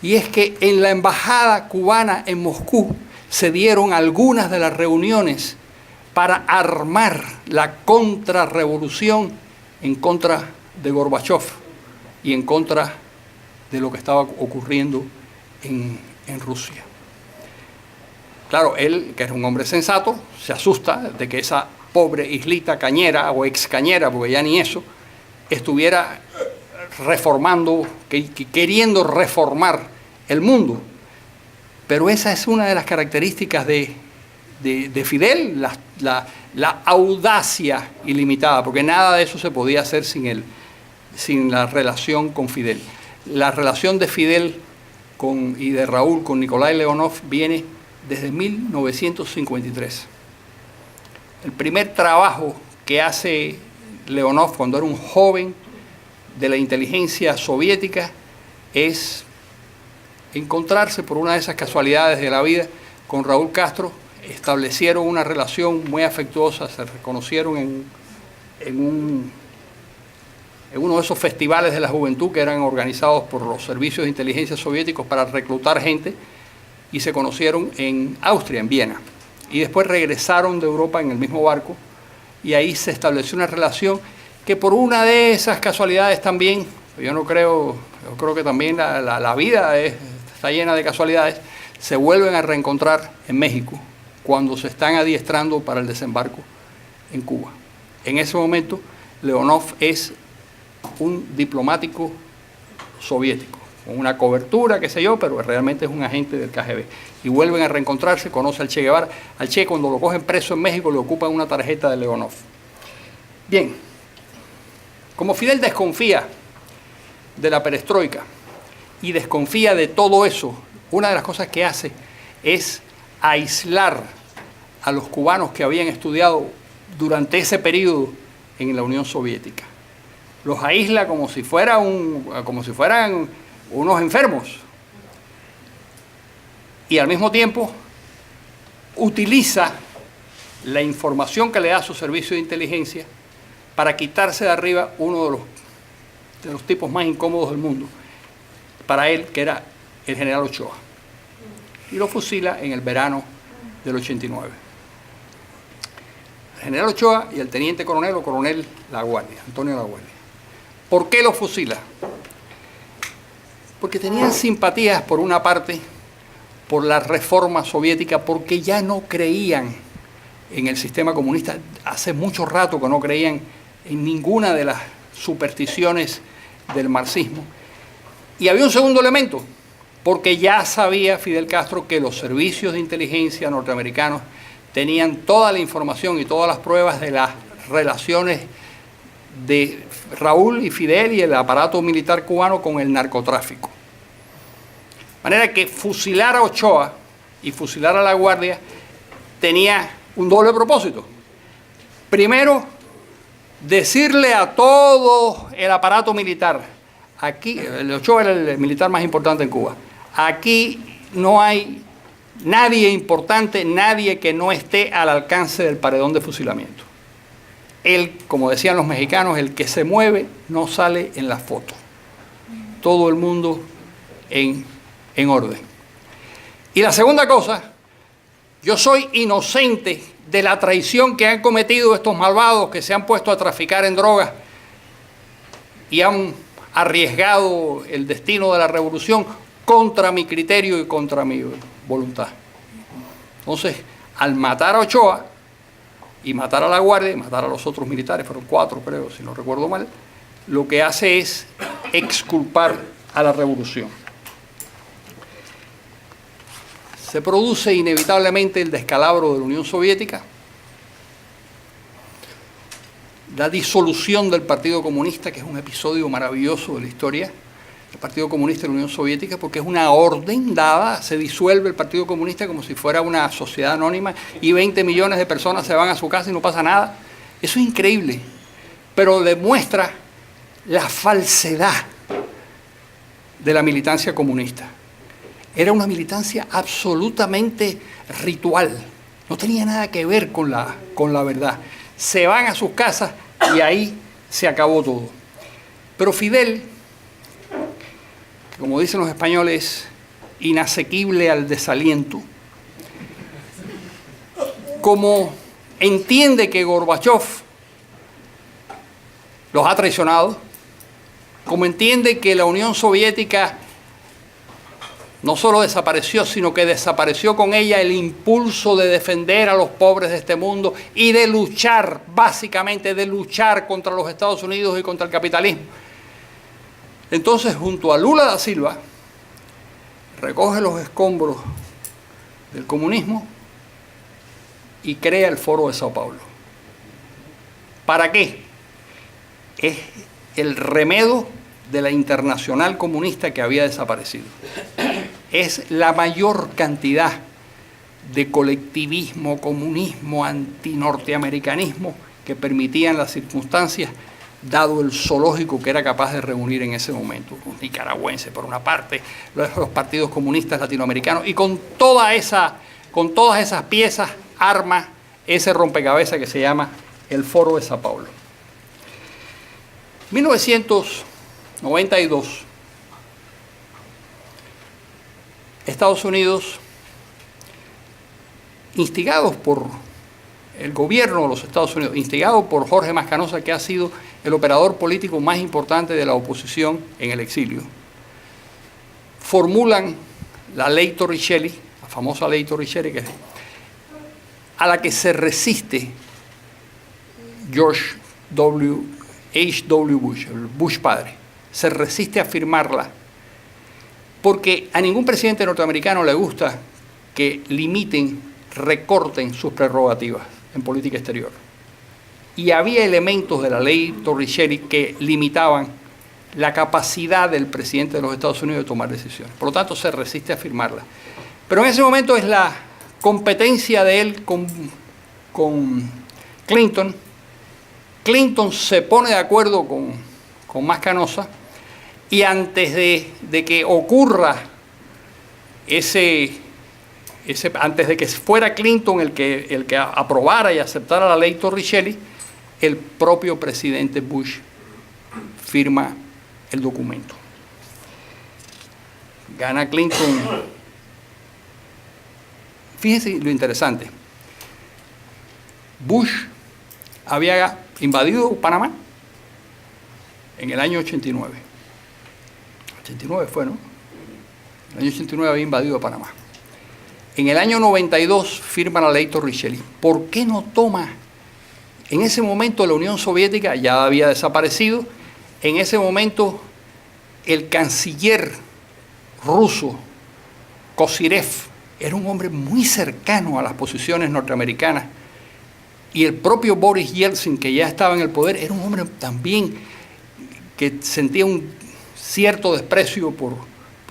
Y es que en la embajada cubana en Moscú se dieron algunas de las reuniones para armar la contrarrevolución en contra de Gorbachov y en contra de lo que estaba ocurriendo en Rusia. Claro, él, que es un hombre sensato, se asusta de que esa pobre islita cañera o ex cañera, porque ya ni eso, estuviera reformando, queriendo reformar el mundo. Pero esa es una de las características de de Fidel, la audacia ilimitada, porque nada de eso se podía hacer sin la relación con Fidel. La relación de Fidel y de Raúl con Nikolái Leonov viene desde 1953. El primer trabajo que hace Leonov cuando era un joven de la inteligencia soviética es encontrarse por una de esas casualidades de la vida con Raúl Castro. Establecieron una relación muy afectuosa, se reconocieron en uno de esos festivales de la juventud que eran organizados por los servicios de inteligencia soviéticos para reclutar gente, y se conocieron en Austria, en Viena. Y después regresaron de Europa en el mismo barco, y ahí se estableció una relación que por una de esas casualidades también, yo creo que también la vida está llena de casualidades, se vuelven a reencontrar en México cuando se están adiestrando para el desembarco en Cuba. En ese momento, Leonov es un diplomático soviético, con una cobertura, qué sé yo, pero realmente es un agente del KGB. Y vuelven a reencontrarse, conoce al Che Guevara. Al Che, cuando lo cogen preso en México, le ocupan una tarjeta de Leonov. Bien, como Fidel desconfía de la perestroika y desconfía de todo eso, una de las cosas que hace es aislar a los cubanos que habían estudiado durante ese periodo en la Unión Soviética. Los aísla como si fueran unos enfermos. Y al mismo tiempo utiliza la información que le da su servicio de inteligencia para quitarse de arriba uno de los tipos más incómodos del mundo, para él, que era el general Ochoa. Y lo fusila en el verano del 89. El general Ochoa y el teniente coronel o coronel Laguardia, Antonio Laguardia. ¿Por qué lo fusila? Porque tenían simpatías, por una parte, por la reforma soviética, porque ya no creían en el sistema comunista. Hace mucho rato que no creían en ninguna de las supersticiones del marxismo. Y había un segundo elemento, porque ya sabía Fidel Castro que los servicios de inteligencia norteamericanos tenían toda la información y todas las pruebas de las relaciones de Raúl y Fidel y el aparato militar cubano con el narcotráfico. De manera que fusilar a Ochoa y fusilar a Laguardia tenía un doble propósito. Primero, decirle a todo el aparato militar, aquí, el Ochoa era el militar más importante en Cuba, aquí no hay nadie importante, nadie que no esté al alcance del paredón de fusilamiento. Él, como decían los mexicanos, el que se mueve no sale en la foto. Todo el mundo en orden. Y la segunda cosa, yo soy inocente de la traición que han cometido estos malvados que se han puesto a traficar en drogas y han arriesgado el destino de la revolución contra mi criterio y contra mi voluntad. Entonces, al matar a Ochoa y matar a Laguardia y matar a los otros militares, fueron 4 creo, si no recuerdo mal, lo que hace es exculpar a la revolución. Se produce inevitablemente el descalabro de la Unión Soviética, la disolución del Partido Comunista, que es un episodio maravilloso de la historia, el Partido Comunista y la Unión Soviética, porque es una orden dada, se disuelve el Partido Comunista como si fuera una sociedad anónima y 20 millones de personas se van a su casa y no pasa nada. Eso es increíble, pero demuestra la falsedad de la militancia comunista. Era una militancia absolutamente ritual, no tenía nada que ver con la verdad. Se van a sus casas y ahí se acabó todo. Pero Fidel, como dicen los españoles, inasequible al desaliento, como entiende que Gorbachov los ha traicionado, como entiende que la Unión Soviética no solo desapareció, sino que desapareció con ella el impulso de defender a los pobres de este mundo y de luchar, básicamente de luchar contra los Estados Unidos y contra el capitalismo. Entonces, junto a Lula da Silva, recoge los escombros del comunismo y crea el Foro de Sao Paulo. ¿Para qué? Es el remedio de la Internacional Comunista que había desaparecido. Es la mayor cantidad de colectivismo, comunismo, antinorteamericanismo que permitían las circunstancias, dado el zoológico que era capaz de reunir en ese momento, los nicaragüenses por una parte, los partidos comunistas latinoamericanos, y con todas esas piezas arma ese rompecabezas que se llama el Foro de Sao Paulo. 1992, Estados Unidos, instigados por el gobierno de los Estados Unidos, instigado por Jorge Mascanosa, que ha sido el operador político más importante de la oposición en el exilio, formulan la ley Torricelli, la famosa ley Torricelli, a la que se resiste George H.W. Bush, el Bush padre, se resiste a firmarla, porque a ningún presidente norteamericano le gusta que limiten, recorten sus prerrogativas en política exterior. Y había elementos de la ley Torricelli que limitaban la capacidad del presidente de los Estados Unidos de tomar decisiones. Por lo tanto, se resiste a firmarla. Pero en ese momento es la competencia de él con Clinton. Clinton se pone de acuerdo con Mascanosa, y antes de que ocurra antes de que fuera Clinton el que aprobara y aceptara la ley Torricelli, el propio presidente Bush firma el documento. Gana Clinton. Fíjense lo interesante. Bush había invadido Panamá en el año 89. 89 fue, ¿no? En el año 89 había invadido Panamá. En el año 92 firma la ley Torricelli. ¿Por qué no toma? En ese momento la Unión Soviética ya había desaparecido. En ese momento el canciller ruso, Kozyrev, era un hombre muy cercano a las posiciones norteamericanas. Y el propio Boris Yeltsin, que ya estaba en el poder, era un hombre también que sentía un cierto desprecio por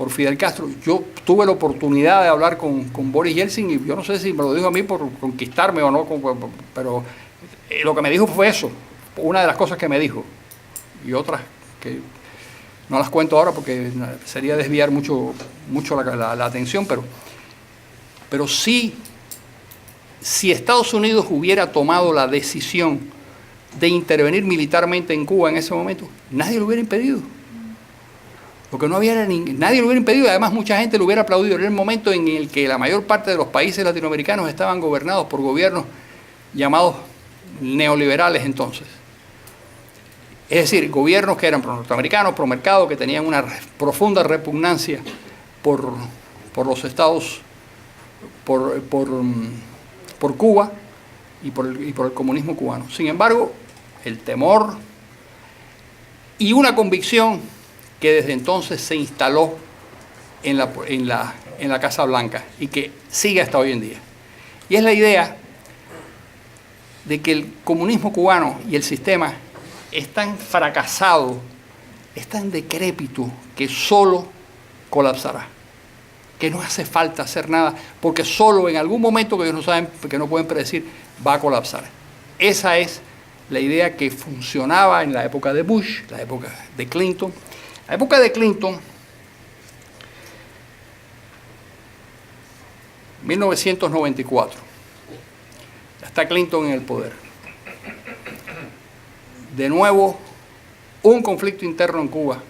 Fidel Castro. Yo tuve la oportunidad de hablar con Boris Yeltsin, y yo no sé si me lo dijo a mí por conquistarme o no, pero lo que me dijo fue eso, una de las cosas que me dijo, y otras que no las cuento ahora porque sería desviar mucho la atención, pero sí, si Estados Unidos hubiera tomado la decisión de intervenir militarmente en Cuba en ese momento, nadie lo hubiera impedido. Porque nadie lo hubiera impedido, además mucha gente lo hubiera aplaudido. Era el momento en el que la mayor parte de los países latinoamericanos estaban gobernados por gobiernos llamados neoliberales entonces. Es decir, gobiernos que eran pro-norteamericanos, pro-mercado, que tenían una profunda repugnancia por los estados, por Cuba y por el comunismo cubano. Sin embargo, el temor y una convicción que desde entonces se instaló en la Casa Blanca y que sigue hasta hoy en día. Y es la idea de que el comunismo cubano y el sistema es tan fracasado, es tan decrépito, que solo colapsará. Que no hace falta hacer nada, porque solo en algún momento, que ellos no saben, que no pueden predecir, va a colapsar. Esa es la idea que funcionaba en la época de Bush, la época de Clinton. La época de Clinton, 1994, ya está Clinton en el poder. De nuevo, un conflicto interno en Cuba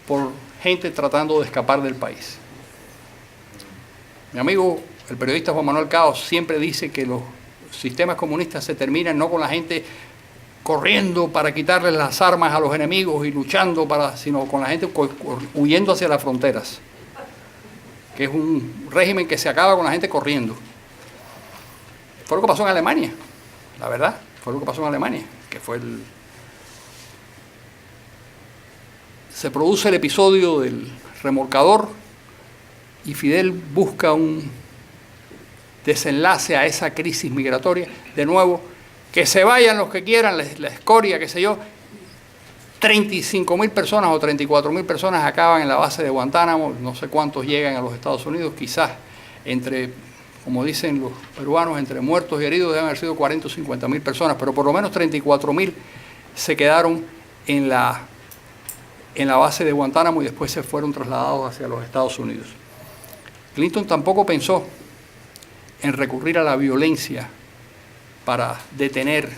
por gente tratando de escapar del país. Mi amigo, el periodista Juan Manuel Caos, siempre dice que los sistemas comunistas se terminan no con la gente corriendo para quitarles las armas a los enemigos y luchando sino con la gente huyendo hacia las fronteras, que es un régimen que se acaba con la gente corriendo. Fue lo que pasó en Alemania, la verdad, fue lo que pasó en Alemania, que se produce el episodio del remolcador y Fidel busca un desenlace a esa crisis migratoria. De nuevo, que se vayan los que quieran, la escoria, qué sé yo. 35.000 personas o 34.000 personas acaban en la base de Guantánamo, no sé cuántos llegan a los Estados Unidos, quizás entre, como dicen los peruanos, entre muertos y heridos deben haber sido 40 o 50.000 personas, pero por lo menos 34.000 se quedaron en la base de Guantánamo y después se fueron trasladados hacia los Estados Unidos. Clinton tampoco pensó en recurrir a la violencia para detener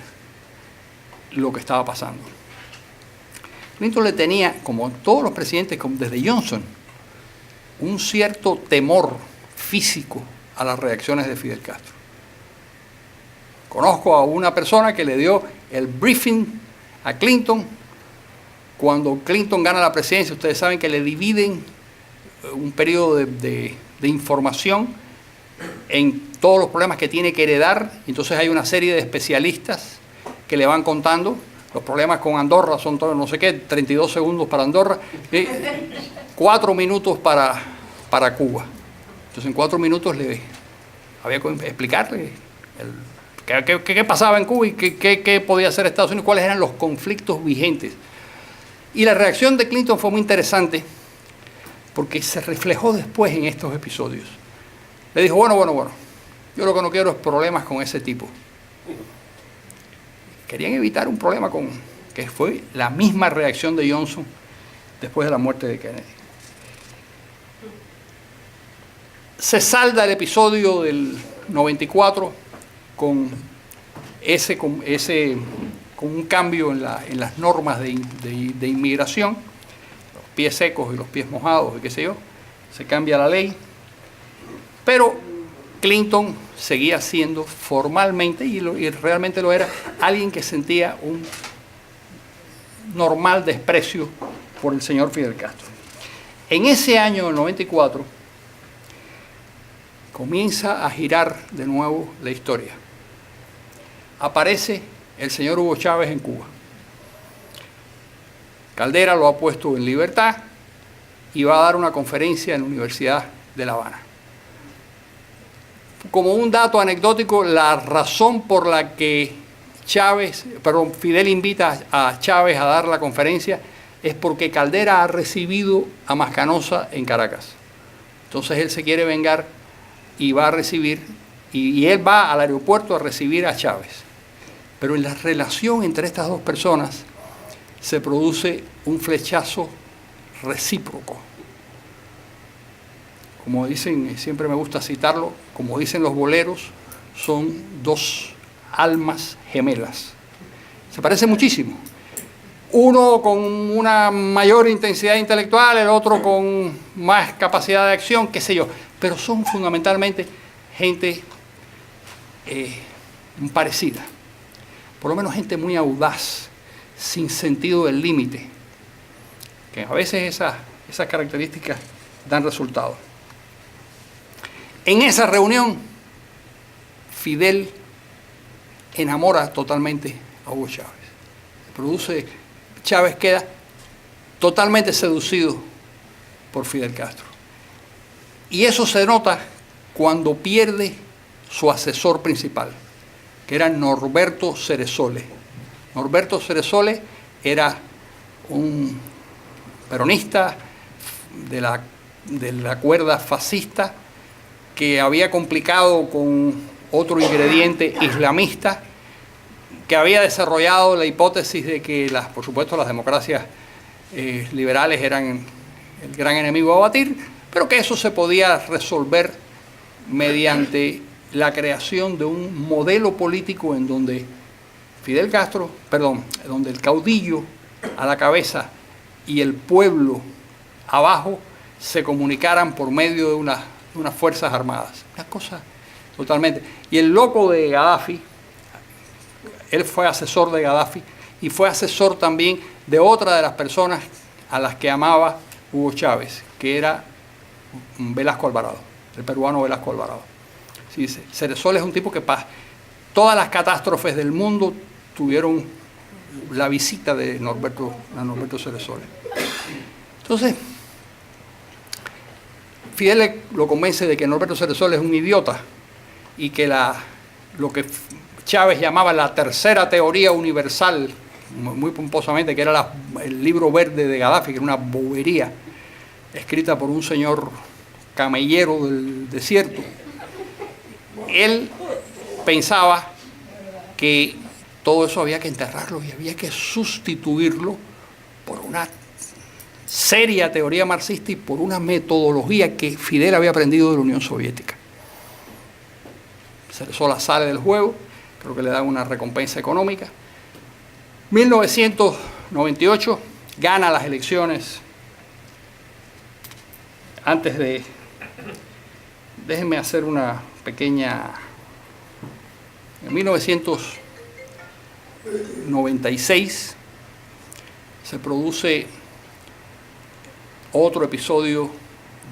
lo que estaba pasando. Clinton le tenía, como todos los presidentes, como desde Johnson, un cierto temor físico a las reacciones de Fidel Castro. Conozco a una persona que le dio el briefing a Clinton cuando Clinton gana la presidencia. Ustedes saben que le dividen un periodo de información en todos los problemas que tiene que heredar. Entonces hay una serie de especialistas que le van contando. Los problemas con Andorra son todos, no sé qué, 32 segundos para Andorra, 4 minutos para Cuba. Entonces en 4 minutos había que explicarle qué pasaba en Cuba y qué podía hacer Estados Unidos, cuáles eran los conflictos vigentes. Y la reacción de Clinton fue muy interesante porque se reflejó después en estos episodios. Le dijo, bueno, yo lo que no quiero es problemas con ese tipo. Querían evitar un problema que fue la misma reacción de Johnson después de la muerte de Kennedy. Se salda el episodio del 94 con un cambio en las normas de inmigración, los pies secos y los pies mojados y qué sé yo, se cambia la ley, pero Clinton seguía siendo formalmente, y realmente lo era, alguien que sentía un normal desprecio por el señor Fidel Castro. En ese año, el 94, comienza a girar de nuevo la historia. Aparece el señor Hugo Chávez en Cuba. Caldera lo ha puesto en libertad y va a dar una conferencia en la Universidad de La Habana. Como un dato anecdótico, la razón por la que Fidel invita a Chávez a dar la conferencia es porque Caldera ha recibido a Mascanosa en Caracas. Entonces él se quiere vengar y va a recibir, y él va al aeropuerto a recibir a Chávez. Pero en la relación entre estas dos personas se produce un flechazo recíproco. Como dicen, siempre me gusta citarlo, como dicen los boleros, son dos almas gemelas. Se parecen muchísimo. Uno con una mayor intensidad intelectual, el otro con más capacidad de acción, qué sé yo. Pero son fundamentalmente gente parecida. Por lo menos gente muy audaz, sin sentido del límite. Que a veces esas características dan resultados. En esa reunión, Fidel enamora totalmente a Hugo Chávez. Chávez queda totalmente seducido por Fidel Castro. Y eso se nota cuando pierde su asesor principal, que era Norberto Ceresole. Norberto Ceresole era un peronista de la cuerda fascista, que había complicado con otro ingrediente islamista, que había desarrollado la hipótesis de que, por supuesto, las democracias liberales eran el gran enemigo a batir, pero que eso se podía resolver mediante la creación de un modelo político en donde donde el caudillo a la cabeza y el pueblo abajo se comunicaran por medio de unas fuerzas armadas. Una cosa totalmente. Y el loco de Gaddafi, él fue asesor de Gaddafi y fue asesor también de otra de las personas a las que amaba Hugo Chávez, que era Velasco Alvarado, el peruano Velasco Alvarado. Sí, Ceresole es un tipo que todas las catástrofes del mundo tuvieron la visita de Norberto Ceresole. Entonces, Fidel lo convence de que Norberto Ceresole es un idiota y que lo que Chávez llamaba la tercera teoría universal, muy pomposamente, que era el libro verde de Gaddafi, que era una bobería escrita por un señor camellero del desierto. Él pensaba que todo eso había que enterrarlo y había que sustituirlo por una seria teoría marxista y por una metodología que Fidel había aprendido de la Unión Soviética. Cerezola sale del juego, creo que le dan una recompensa económica. 1998 gana las elecciones. Antes de... Déjenme hacer una pequeña... En 1996 se produce otro episodio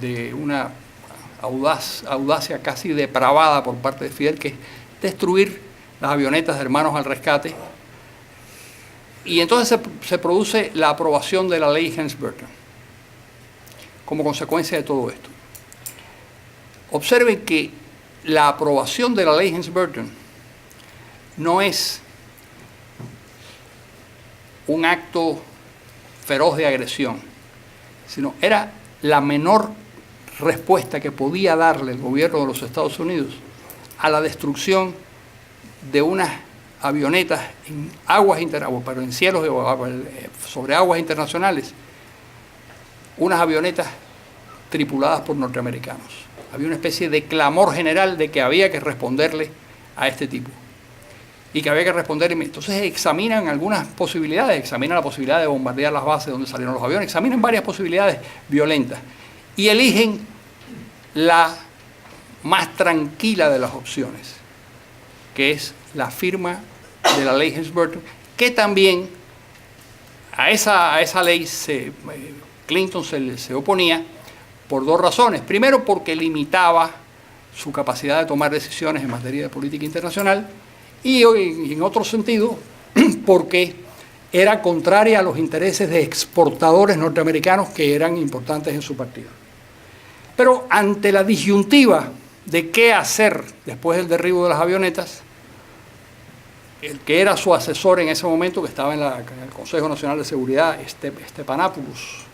de una audacia casi depravada por parte de Fidel, que es destruir las avionetas de Hermanos al Rescate. Y entonces se produce la aprobación de la ley Helms-Burton como consecuencia de todo esto. Observen que la aprobación de la ley Helms-Burton no es un acto feroz de agresión, sino era la menor respuesta que podía darle el gobierno de los Estados Unidos a la destrucción de unas avionetas en aguas internacionales, pero en cielos sobre aguas internacionales, unas avionetas tripuladas por norteamericanos. Había una especie de clamor general de que había que responderle a este tipo y que había que responderle. Entonces examinan algunas posibilidades, examinan la posibilidad de bombardear las bases donde salieron los aviones, examinan varias posibilidades violentas y eligen la más tranquila de las opciones, que es la firma de la ley Helms-Burton, que también a esa ley Clinton se oponía por dos razones. Primero, porque limitaba su capacidad de tomar decisiones en materia de política internacional, y en otro sentido, porque era contraria a los intereses de exportadores norteamericanos que eran importantes en su partido. Pero ante la disyuntiva de qué hacer después del derribo de las avionetas, el que era su asesor en ese momento, que estaba en el Consejo Nacional de Seguridad, Stephanopoulos,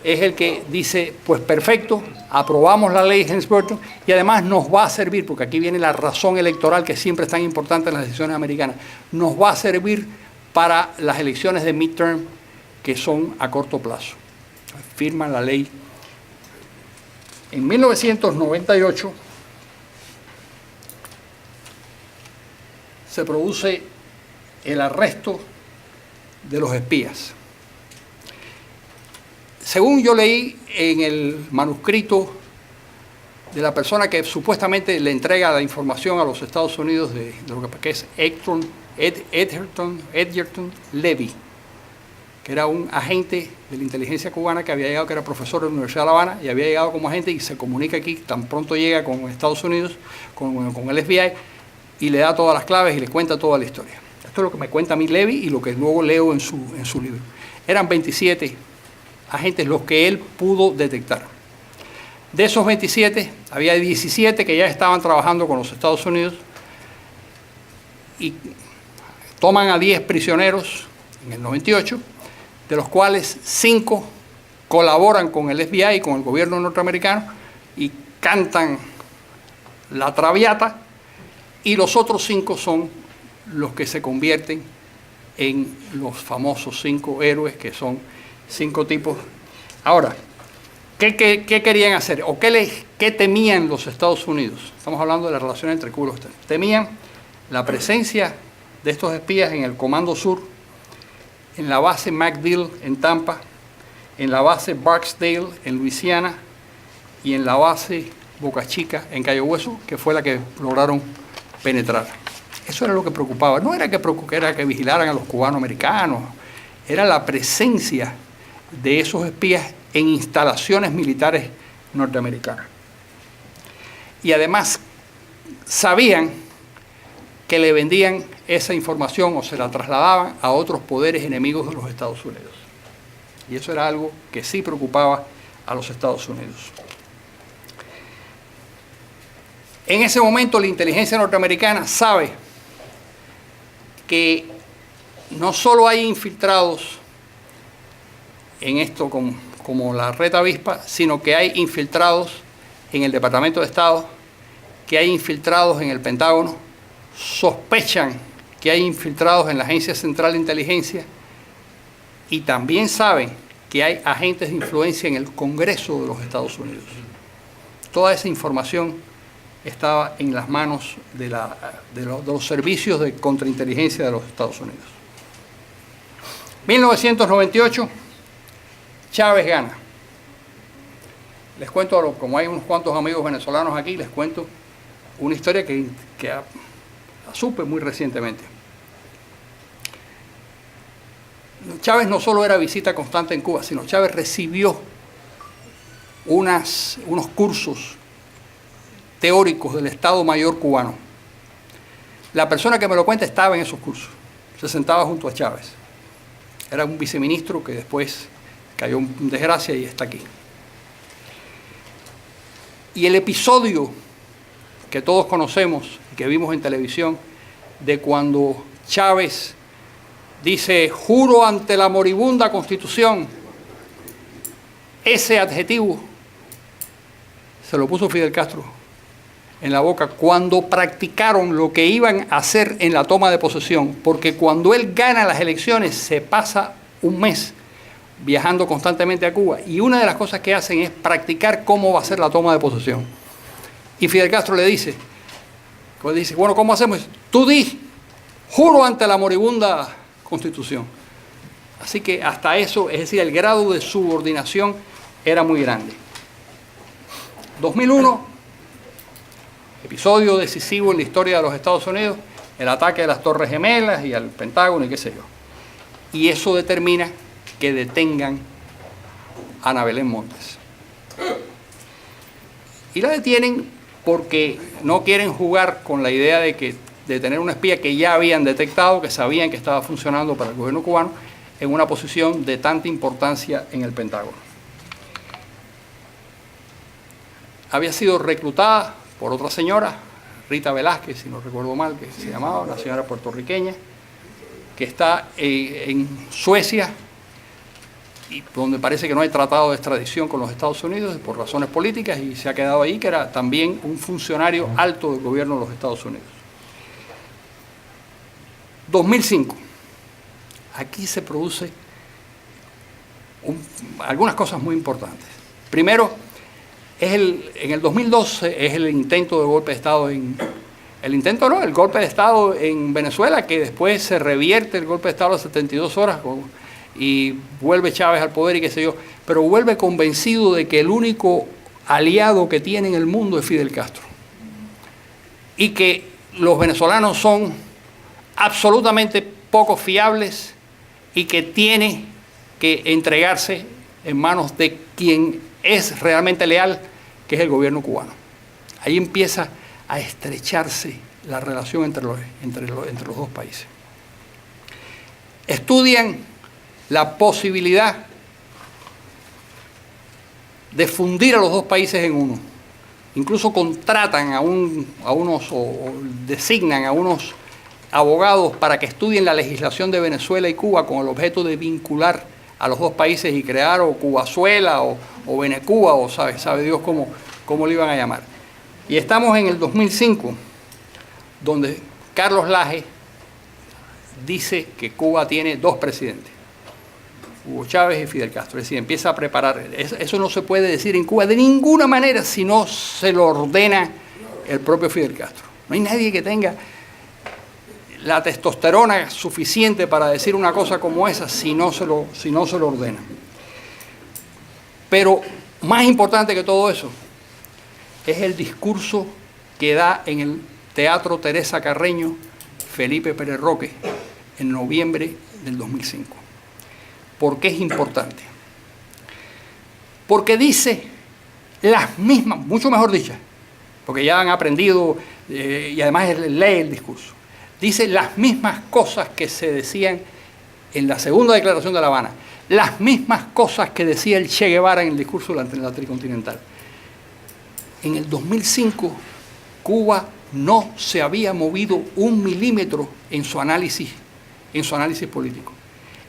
es el que dice, pues perfecto, aprobamos la ley Helms-Burton y además nos va a servir, porque aquí viene la razón electoral que siempre es tan importante en las decisiones americanas, nos va a servir para las elecciones de midterm que son a corto plazo. Firman la ley. En 1998 se produce el arresto de los espías. Según yo leí en el manuscrito de la persona que supuestamente le entrega la información a los Estados Unidos de lo que es Edgerton Levy, que era un agente de la inteligencia cubana que había llegado, que era profesor de la Universidad de La Habana, y había llegado como agente y se comunica aquí, tan pronto llega con Estados Unidos, con el FBI, y le da todas las claves y le cuenta toda la historia. Esto es lo que me cuenta a mí Levy y lo que luego leo en su libro. Eran 27 agentes los que él pudo detectar. De esos 27, había 17 que ya estaban trabajando con los Estados Unidos y toman a 10 prisioneros en el 98, de los cuales 5 colaboran con el FBI y con el gobierno norteamericano y cantan la Traviata, y los otros 5 son los que se convierten en los famosos 5 héroes, que son 5 tipos. Ahora, ¿qué querían hacer? ¿O qué temían los Estados Unidos? Estamos hablando de la relación entre Cuba y los Estados Unidos. Temían la presencia de estos espías en el Comando Sur, en la base MacDill en Tampa, en la base Barksdale en Luisiana y en la base Boca Chica en Cayo Hueso, que fue la que lograron penetrar. Eso era lo que preocupaba. No era que vigilaran a los cubanos americanos, era la presencia de esos espías en instalaciones militares norteamericanas. Y además sabían que le vendían esa información o se la trasladaban a otros poderes enemigos de los Estados Unidos. Y eso era algo que sí preocupaba a los Estados Unidos. En ese momento la inteligencia norteamericana sabe que no solo hay infiltrados en esto como la Red Avispa, sino que hay infiltrados en el Departamento de Estado, que hay infiltrados en el Pentágono, sospechan que hay infiltrados en la Agencia Central de Inteligencia y también saben que hay agentes de influencia en el Congreso de los Estados Unidos. Toda esa información estaba en las manos de los servicios de contrainteligencia de los Estados Unidos. 1998, Chávez gana. Les cuento, como hay unos cuantos amigos venezolanos aquí, les cuento una historia que la supe muy recientemente. Chávez no solo era visita constante en Cuba, sino Chávez recibió unos cursos teóricos del Estado Mayor cubano. La persona que me lo cuenta estaba en esos cursos, se sentaba junto a Chávez. Era un viceministro que después cayó en desgracia y está aquí. Y el episodio que todos conocemos, que vimos en televisión, de cuando Chávez dice, juro ante la moribunda Constitución, ese adjetivo se lo puso Fidel Castro en la boca cuando practicaron lo que iban a hacer en la toma de posesión, porque cuando él gana las elecciones se pasa un mes viajando constantemente a Cuba y una de las cosas que hacen es practicar cómo va a ser la toma de posesión. Y Fidel Castro le dice, bueno, ¿cómo hacemos? Tú di, juro ante la moribunda Constitución. Así que hasta eso, es decir, el grado de subordinación era muy grande. 2001, episodio decisivo en la historia de los Estados Unidos, el ataque a las Torres Gemelas y al Pentágono y qué sé yo. Y eso determina que detengan a Ana Belén Montes. Y la detienen porque no quieren jugar con la idea de tener una espía que ya habían detectado, que sabían que estaba funcionando para el gobierno cubano, en una posición de tanta importancia en el Pentágono. Había sido reclutada por otra señora, Rita Velázquez, si no recuerdo mal, que se llamaba, una señora puertorriqueña, que está en Suecia, y donde parece que no hay tratado de extradición con los Estados Unidos por razones políticas, y se ha quedado ahí, que era también un funcionario alto del gobierno de los Estados Unidos. 2005. Aquí se produce algunas cosas muy importantes. Primero, en el 2012 es el intento de golpe de Estado el golpe de Estado en Venezuela, que después se revierte el golpe de Estado a las 72 horas y vuelve Chávez al poder y qué sé yo, pero vuelve convencido de que el único aliado que tiene en el mundo es Fidel Castro y que los venezolanos son absolutamente poco fiables y que tiene que entregarse en manos de quien es realmente leal, que es el gobierno cubano. Ahí empieza a estrecharse la relación entre los dos países. Estudian la posibilidad de fundir a los dos países en uno. Incluso contratan o designan a unos abogados para que estudien la legislación de Venezuela y Cuba con el objeto de vincular a los dos países y crear o Cubazuela o Venecuba o sabe Dios cómo le iban a llamar. Y estamos en el 2005, donde Carlos Laje dice que Cuba tiene dos presidentes, Hugo Chávez y Fidel Castro. Es decir, empieza a preparar. Eso no se puede decir en Cuba de ninguna manera si no se lo ordena el propio Fidel Castro. No hay nadie que tenga la testosterona suficiente para decir una cosa como esa si no se lo ordena. Pero más importante que todo eso es el discurso que da en el Teatro Teresa Carreño Felipe Pérez Roque en noviembre del 2005. ¿Por qué es importante? Porque dice las mismas, mucho mejor dichas, porque ya han aprendido y además lee el discurso. Dice las mismas cosas que se decían en la segunda declaración de La Habana, las mismas cosas que decía el Che Guevara en el discurso de la Tricontinental. En el 2005 Cuba no se había movido un milímetro en su análisis político.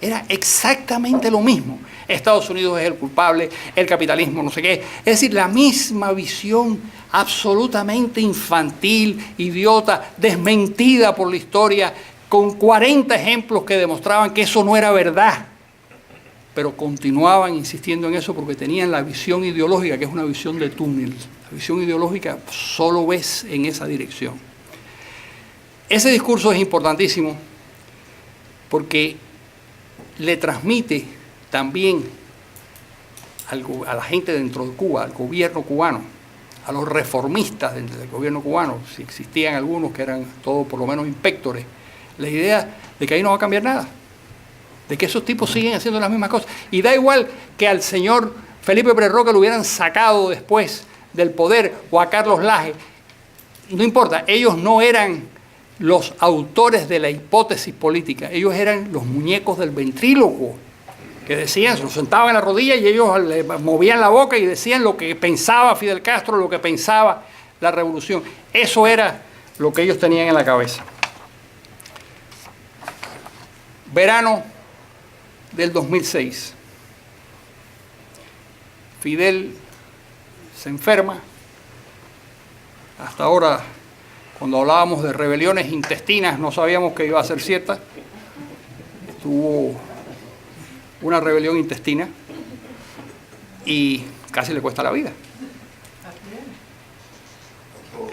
Era exactamente lo mismo. Estados Unidos es el culpable, el capitalismo, no sé qué. Es decir, la misma visión absolutamente infantil, idiota, desmentida por la historia, con 40 ejemplos que demostraban que eso no era verdad. Pero continuaban insistiendo en eso porque tenían la visión ideológica, que es una visión de túnel. La visión ideológica solo ves en esa dirección. Ese discurso es importantísimo porque le transmite también a la gente dentro de Cuba, al gobierno cubano, a los reformistas del gobierno cubano, si existían algunos que eran todos por lo menos inspectores, la idea de que ahí no va a cambiar nada, de que esos tipos siguen haciendo las mismas cosas. Y da igual que al señor Felipe Pérez Roca lo hubieran sacado después del poder o a Carlos Laje, no importa, ellos no eran los autores de la hipótesis política, ellos eran los muñecos del ventrílocuo, que decían, se los sentaban en la rodilla y ellos le movían la boca y decían lo que pensaba Fidel Castro, lo que pensaba la revolución. Eso era lo que ellos tenían en la cabeza. Verano del 2006. Fidel se enferma. Hasta ahora, cuando hablábamos de rebeliones intestinas, no sabíamos que iba a ser cierta. Tuvo una rebelión intestina y casi le cuesta la vida.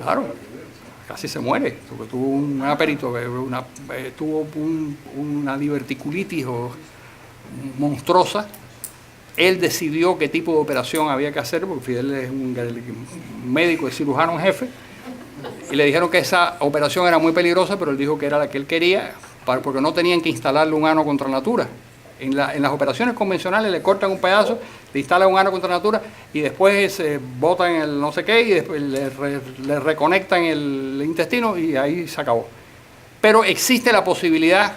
Claro, casi se muere, porque tuvo tuvo una diverticulitis monstruosa. Él decidió qué tipo de operación había que hacer, porque Fidel es un médico y cirujano en jefe, y le dijeron que esa operación era muy peligrosa, pero él dijo que era la que él quería, porque no tenían que instalarle un ano contra natura. En las operaciones convencionales le cortan un pedazo, le instalan un ano contra natura y después botan el no sé qué y después le reconectan el intestino y ahí se acabó. Pero existe la posibilidad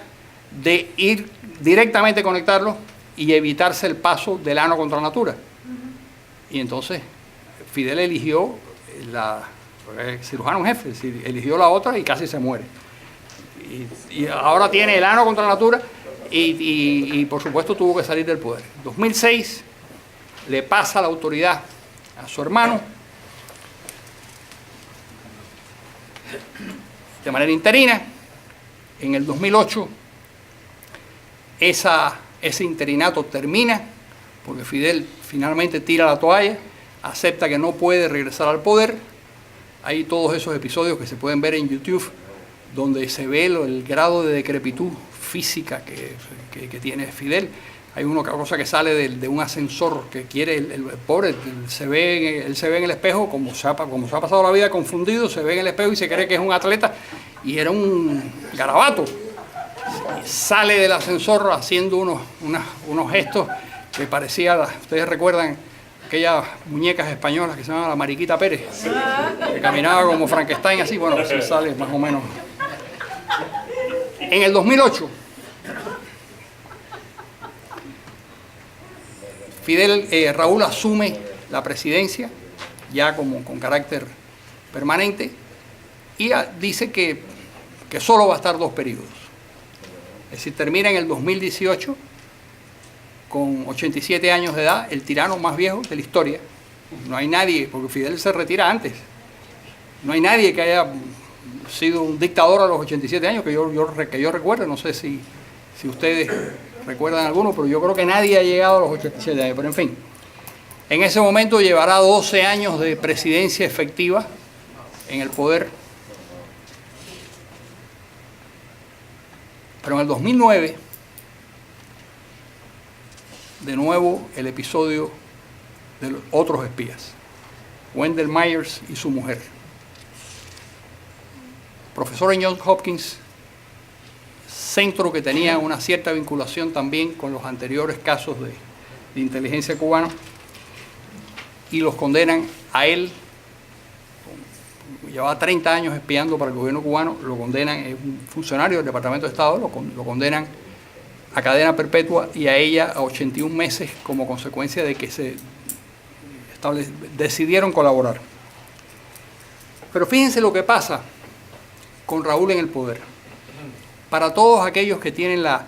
de ir directamente a conectarlo y evitarse el paso del ano contra natura. Y entonces Fidel eligió cirujano en jefe, es decir, eligió la otra y casi se muere. Y ahora tiene el ano contra natura y por supuesto tuvo que salir del poder. En 2006 le pasa la autoridad a su hermano de manera interina. En el 2008 ese interinato termina porque Fidel finalmente tira la toalla, acepta que no puede regresar al poder. Hay todos esos episodios que se pueden ver en YouTube donde se ve el grado de decrepitud física que tiene Fidel. Hay una cosa que sale de un ascensor que quiere el pobre, él se ve en el espejo, como se ha pasado la vida confundido, se ve en el espejo y se cree que es un atleta y era un garabato. Y sale del ascensor haciendo unos gestos que parecía, ustedes recuerdan aquellas muñecas españolas que se llamaban la Mariquita Pérez, que caminaba como Frankenstein así, bueno, así sale más o menos. En el 2008, Raúl asume la presidencia ya con carácter permanente y dice que solo va a estar 2 periodos. Es decir, termina en el 2018 con 87 años de edad, el tirano más viejo de la historia. No hay nadie, porque Fidel se retira antes, no hay nadie que haya sido un dictador a los 87 años que yo recuerdo, no sé si ustedes recuerdan alguno, pero yo creo que nadie ha llegado a los 87 años, pero en fin. En ese momento llevará 12 años de presidencia efectiva en el poder. Pero en el 2009, de nuevo el episodio de los otros espías, Wendell Myers y su mujer. Profesor en Johns Hopkins, centro que tenía una cierta vinculación también con los anteriores casos de inteligencia cubana, y los condenan a él. Llevaba 30 años espiando para el gobierno cubano, lo condenan, es un funcionario del Departamento de Estado, lo condenan a cadena perpetua y a ella a 81 meses como consecuencia de que decidieron colaborar. Pero fíjense lo que pasa con Raúl en el poder. Para todos aquellos que tienen la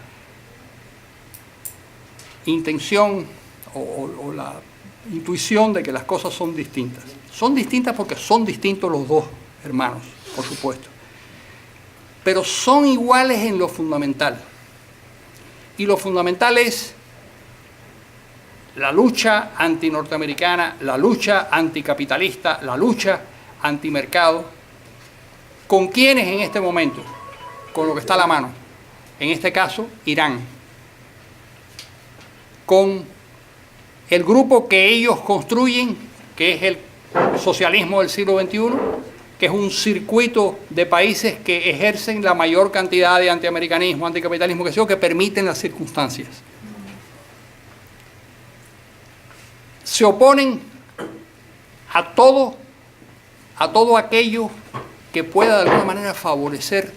intención o la intuición de que las cosas son distintas. Son distintas porque son distintos los dos hermanos, por supuesto. Pero son iguales en lo fundamental. Y lo fundamental es la lucha antinorteamericana, la lucha anticapitalista, la lucha antimercado. ¿Con quiénes en este momento? Con lo que está a la mano. En este caso, Irán. Con el grupo que ellos construyen, que es el socialismo del siglo XXI, que es un circuito de países que ejercen la mayor cantidad de antiamericanismo, anticapitalismo, que permiten las circunstancias. Se oponen a todo aquello que pueda de alguna manera favorecer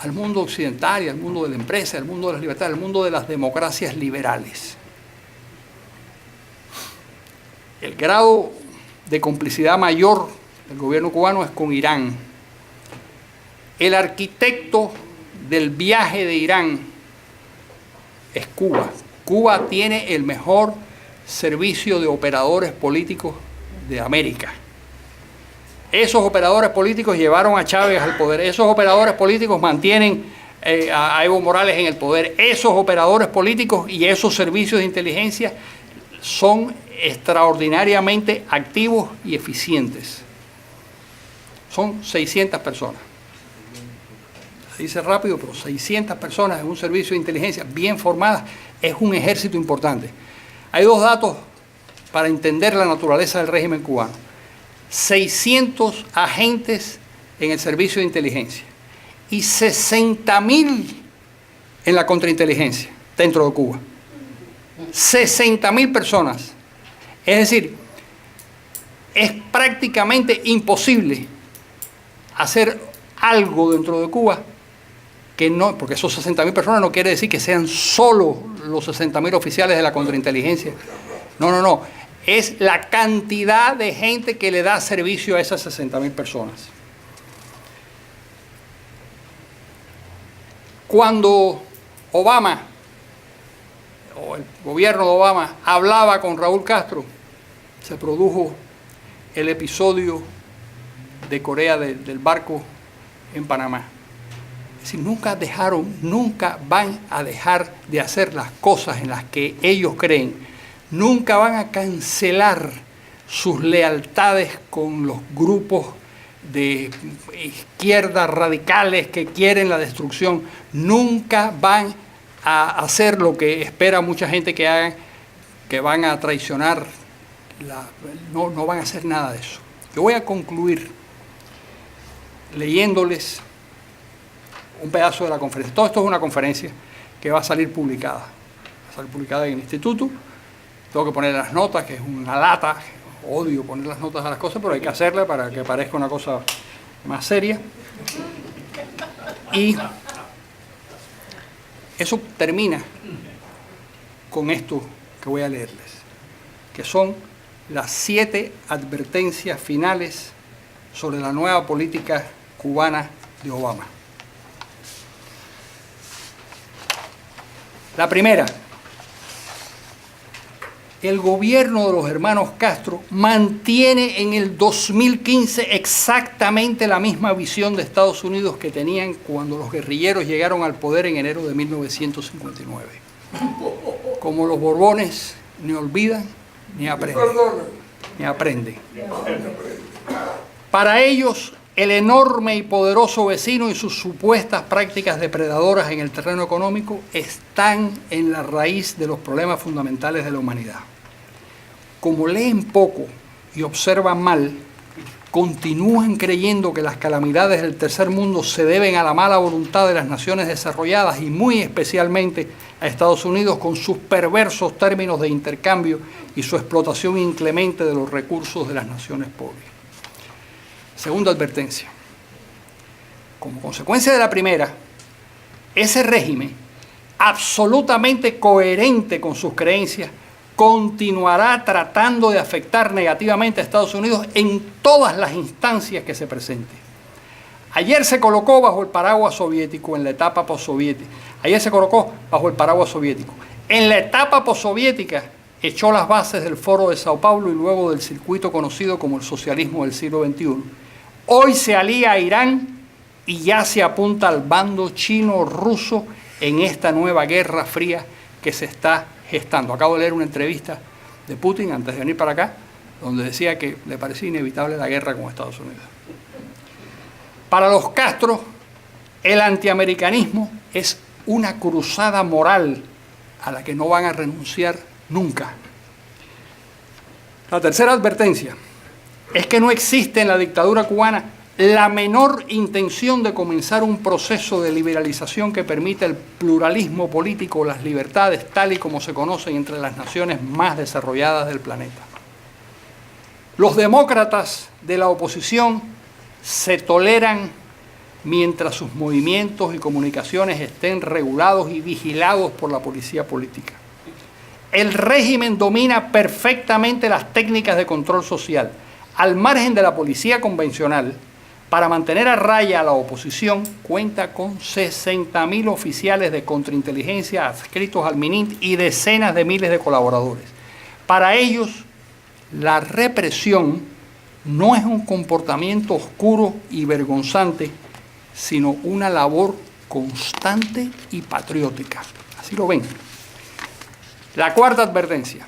al mundo occidental y al mundo de la empresa, al mundo de las libertades, al mundo de las democracias liberales. El grado de complicidad mayor del gobierno cubano es con Irán. El arquitecto del viaje de Irán es Cuba. Cuba tiene el mejor servicio de operadores políticos de América. Esos operadores políticos llevaron a Chávez al poder. Esos operadores políticos mantienen a Evo Morales en el poder. Esos operadores políticos y esos servicios de inteligencia son extraordinariamente activos y eficientes. Son 600 personas. Se dice rápido, pero 600 personas en un servicio de inteligencia bien formadas es un ejército importante. Hay dos datos para entender la naturaleza del régimen cubano. 600 agentes en el servicio de inteligencia y 60.000 en la contrainteligencia dentro de Cuba. 60.000 personas. Es decir, es prácticamente imposible hacer algo dentro de Cuba que no, porque esos 60.000 personas no quiere decir que sean solo los 60.000 oficiales de la contrainteligencia. No. Es la cantidad de gente que le da servicio a esas 60.000 personas. Cuando Obama, o el gobierno de Obama, hablaba con Raúl Castro, se produjo el episodio de Corea del barco en Panamá. Es decir, nunca van a dejar de hacer las cosas en las que ellos creen. Nunca van a cancelar sus lealtades con los grupos de izquierda radicales que quieren la destrucción. Nunca van a hacer lo que espera mucha gente que hagan, que van a traicionar. No van a hacer nada de eso. Yo voy a concluir leyéndoles un pedazo de la conferencia. Todo esto es una conferencia que va a salir publicada. Va a salir publicada en el instituto. Tengo que poner las notas, que es una lata. Odio poner las notas a las cosas, pero hay que hacerla para que parezca una cosa más seria. Y eso termina con esto que voy a leerles, que son las 7 advertencias finales sobre la nueva política cubana de Obama. La primera: el gobierno de los hermanos Castro mantiene en el 2015 exactamente la misma visión de Estados Unidos que tenían cuando los guerrilleros llegaron al poder en enero de 1959. Como los Borbones, ni olvidan ni aprenden. Para ellos, el enorme y poderoso vecino y sus supuestas prácticas depredadoras en el terreno económico están en la raíz de los problemas fundamentales de la humanidad. Como leen poco y observan mal, continúan creyendo que las calamidades del tercer mundo se deben a la mala voluntad de las naciones desarrolladas y muy especialmente a Estados Unidos con sus perversos términos de intercambio y su explotación inclemente de los recursos de las naciones pobres. Segunda advertencia. Como consecuencia de la primera, ese régimen, absolutamente coherente con sus creencias, continuará tratando de afectar negativamente a Estados Unidos en todas las instancias que se presenten. Ayer se colocó bajo el paraguas soviético en la etapa postsoviética. Ayer se colocó bajo el paraguas soviético. En la etapa postsoviética echó las bases del Foro de Sao Paulo y luego del circuito conocido como el socialismo del siglo XXI. Hoy se alía a Irán y ya se apunta al bando chino-ruso en esta nueva guerra fría que se está gestando. Acabo de leer una entrevista de Putin antes de venir para acá, donde decía que le parecía inevitable la guerra con Estados Unidos. Para los Castro, el antiamericanismo es una cruzada moral a la que no van a renunciar nunca. La tercera advertencia es que no existe en la dictadura cubana la menor intención de comenzar un proceso de liberalización que permita el pluralismo político o las libertades tal y como se conocen entre las naciones más desarrolladas del planeta. Los demócratas de la oposición se toleran mientras sus movimientos y comunicaciones estén regulados y vigilados por la policía política. El régimen domina perfectamente las técnicas de control social, al margen de la policía convencional. Para mantener a raya a la oposición, cuenta con 60.000 oficiales de contrainteligencia adscritos al MININT y decenas de miles de colaboradores. Para ellos, la represión no es un comportamiento oscuro y vergonzante, sino una labor constante y patriótica. Así lo ven. La cuarta advertencia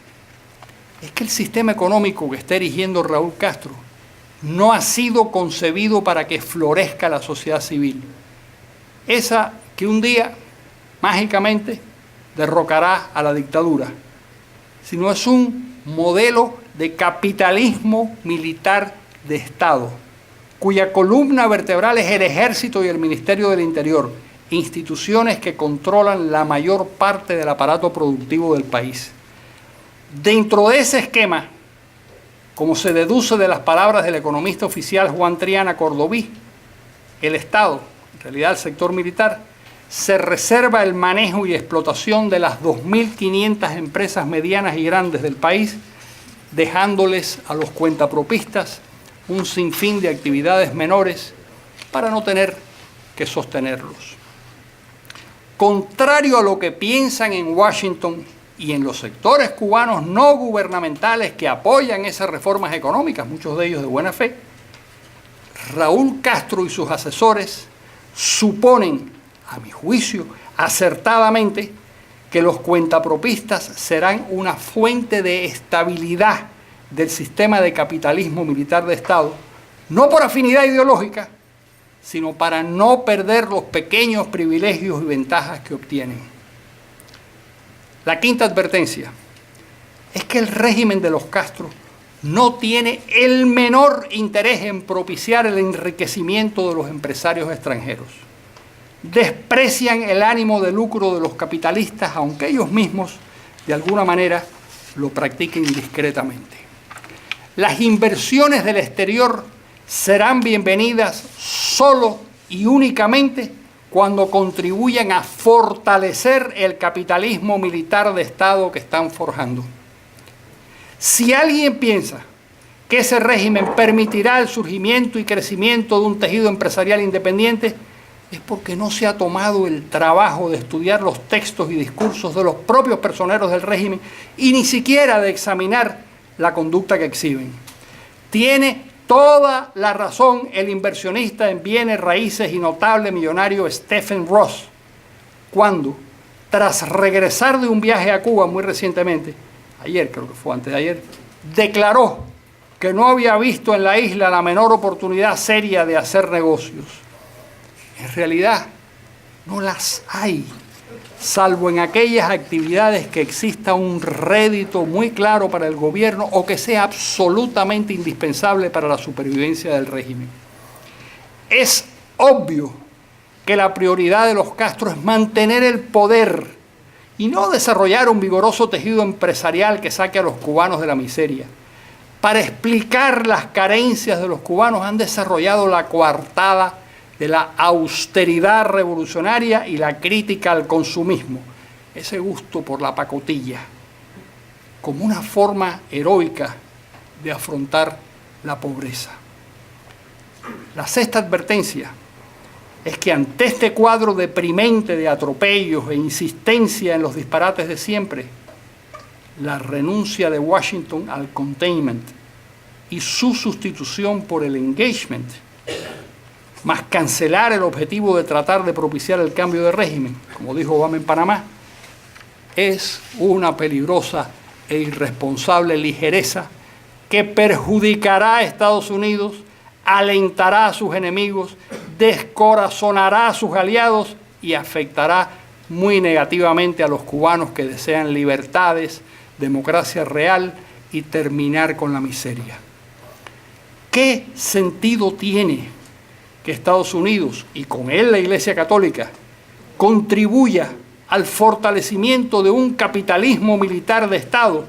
es que el sistema económico que está erigiendo Raúl Castro no ha sido concebido para que florezca la sociedad civil. Esa que un día, mágicamente, derrocará a la dictadura, sino es un modelo de capitalismo militar de Estado, cuya columna vertebral es el Ejército y el Ministerio del Interior, instituciones que controlan la mayor parte del aparato productivo del país. Dentro de ese esquema, como se deduce de las palabras del economista oficial Juan Triana Cordoví, el Estado, en realidad el sector militar, se reserva el manejo y explotación de las 2.500 empresas medianas y grandes del país, dejándoles a los cuentapropistas un sinfín de actividades menores para no tener que sostenerlos. Contrario a lo que piensan en Washington y en los sectores cubanos no gubernamentales que apoyan esas reformas económicas, muchos de ellos de buena fe, Raúl Castro y sus asesores suponen, a mi juicio, acertadamente, que los cuentapropistas serán una fuente de estabilidad del sistema de capitalismo militar de Estado, no por afinidad ideológica, sino para no perder los pequeños privilegios y ventajas que obtienen. La quinta advertencia es que el régimen de los Castro no tiene el menor interés en propiciar el enriquecimiento de los empresarios extranjeros. Desprecian el ánimo de lucro de los capitalistas, aunque ellos mismos, de alguna manera, lo practiquen discretamente. Las inversiones del exterior serán bienvenidas solo y únicamente cuando contribuyan a fortalecer el capitalismo militar de Estado que están forjando. Si alguien piensa que ese régimen permitirá el surgimiento y crecimiento de un tejido empresarial independiente, es porque no se ha tomado el trabajo de estudiar los textos y discursos de los propios personeros del régimen y ni siquiera de examinar la conducta que exhiben. Tiene toda la razón el inversionista en bienes raíces y notable millonario Stephen Ross, cuando, tras regresar de un viaje a Cuba muy recientemente, ayer creo que fue antes de ayer, declaró que no había visto en la isla la menor oportunidad seria de hacer negocios. En realidad, no las hay, salvo en aquellas actividades que exista un rédito muy claro para el gobierno o que sea absolutamente indispensable para la supervivencia del régimen. Es obvio que la prioridad de los Castro es mantener el poder y no desarrollar un vigoroso tejido empresarial que saque a los cubanos de la miseria. Para explicar las carencias de los cubanos han desarrollado la coartada de la austeridad revolucionaria y la crítica al consumismo, ese gusto por la pacotilla. como una forma heroica de afrontar la pobreza. La sexta advertencia es que ante este cuadro deprimente de atropellos e insistencia en los disparates de siempre, la renuncia de Washington al containment y su sustitución por el engagement, más cancelar el objetivo de tratar de propiciar el cambio de régimen, como dijo Obama en Panamá, es una peligrosa e irresponsable ligereza que perjudicará a Estados Unidos, alentará a sus enemigos, descorazonará a sus aliados y afectará muy negativamente a los cubanos que desean libertades, democracia real y terminar con la miseria. ¿Qué sentido tiene que Estados Unidos, y con él la Iglesia Católica, contribuya al fortalecimiento de un capitalismo militar de Estado,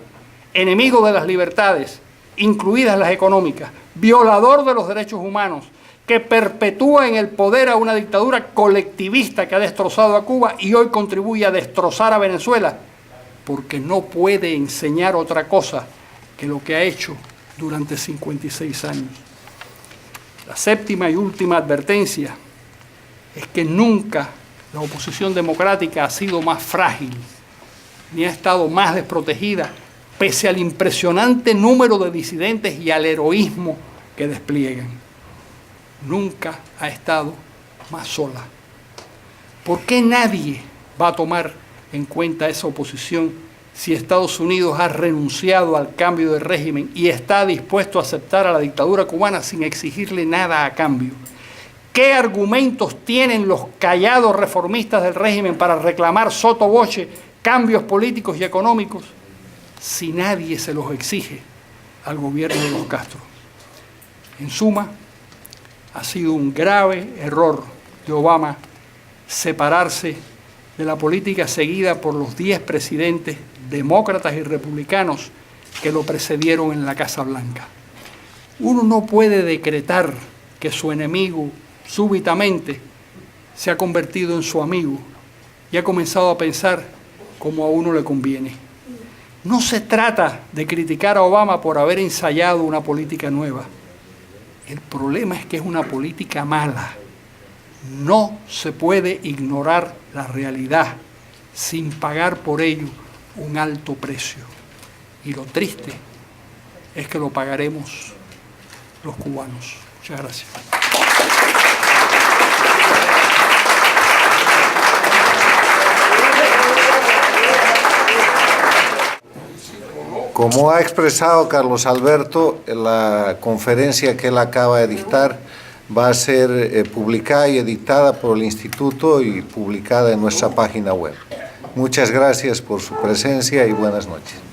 enemigo de las libertades, incluidas las económicas, violador de los derechos humanos, que perpetúa en el poder a una dictadura colectivista que ha destrozado a Cuba y hoy contribuye a destrozar a Venezuela, porque no puede enseñar otra cosa que lo que ha hecho durante 56 años? La séptima y última advertencia es que nunca la oposición democrática ha sido más frágil, ni ha estado más desprotegida, pese al impresionante número de disidentes y al heroísmo que despliegan. Nunca ha estado más sola. ¿Por qué nadie va a tomar en cuenta esa oposición si Estados Unidos ha renunciado al cambio de régimen y está dispuesto a aceptar a la dictadura cubana sin exigirle nada a cambio? ¿Qué argumentos tienen los callados reformistas del régimen para reclamar sotto voce cambios políticos y económicos si nadie se los exige al gobierno de los Castro? En suma, ha sido un grave error de Obama separarse de la política seguida por los 10 presidentes demócratas y republicanos que lo precedieron en la Casa Blanca. Uno no puede decretar que su enemigo súbitamente se ha convertido en su amigo y ha comenzado a pensar como a uno le conviene. No se trata de criticar a Obama por haber ensayado una política nueva. El problema es que es una política mala. No se puede ignorar la realidad sin pagar por ello un alto precio. Y lo triste es que lo pagaremos los cubanos. Muchas gracias. Como ha expresado Carlos Alberto, la conferencia que él acaba de dictar va a ser publicada y editada por el Instituto y publicada en nuestra página web. Muchas gracias por su presencia y buenas noches.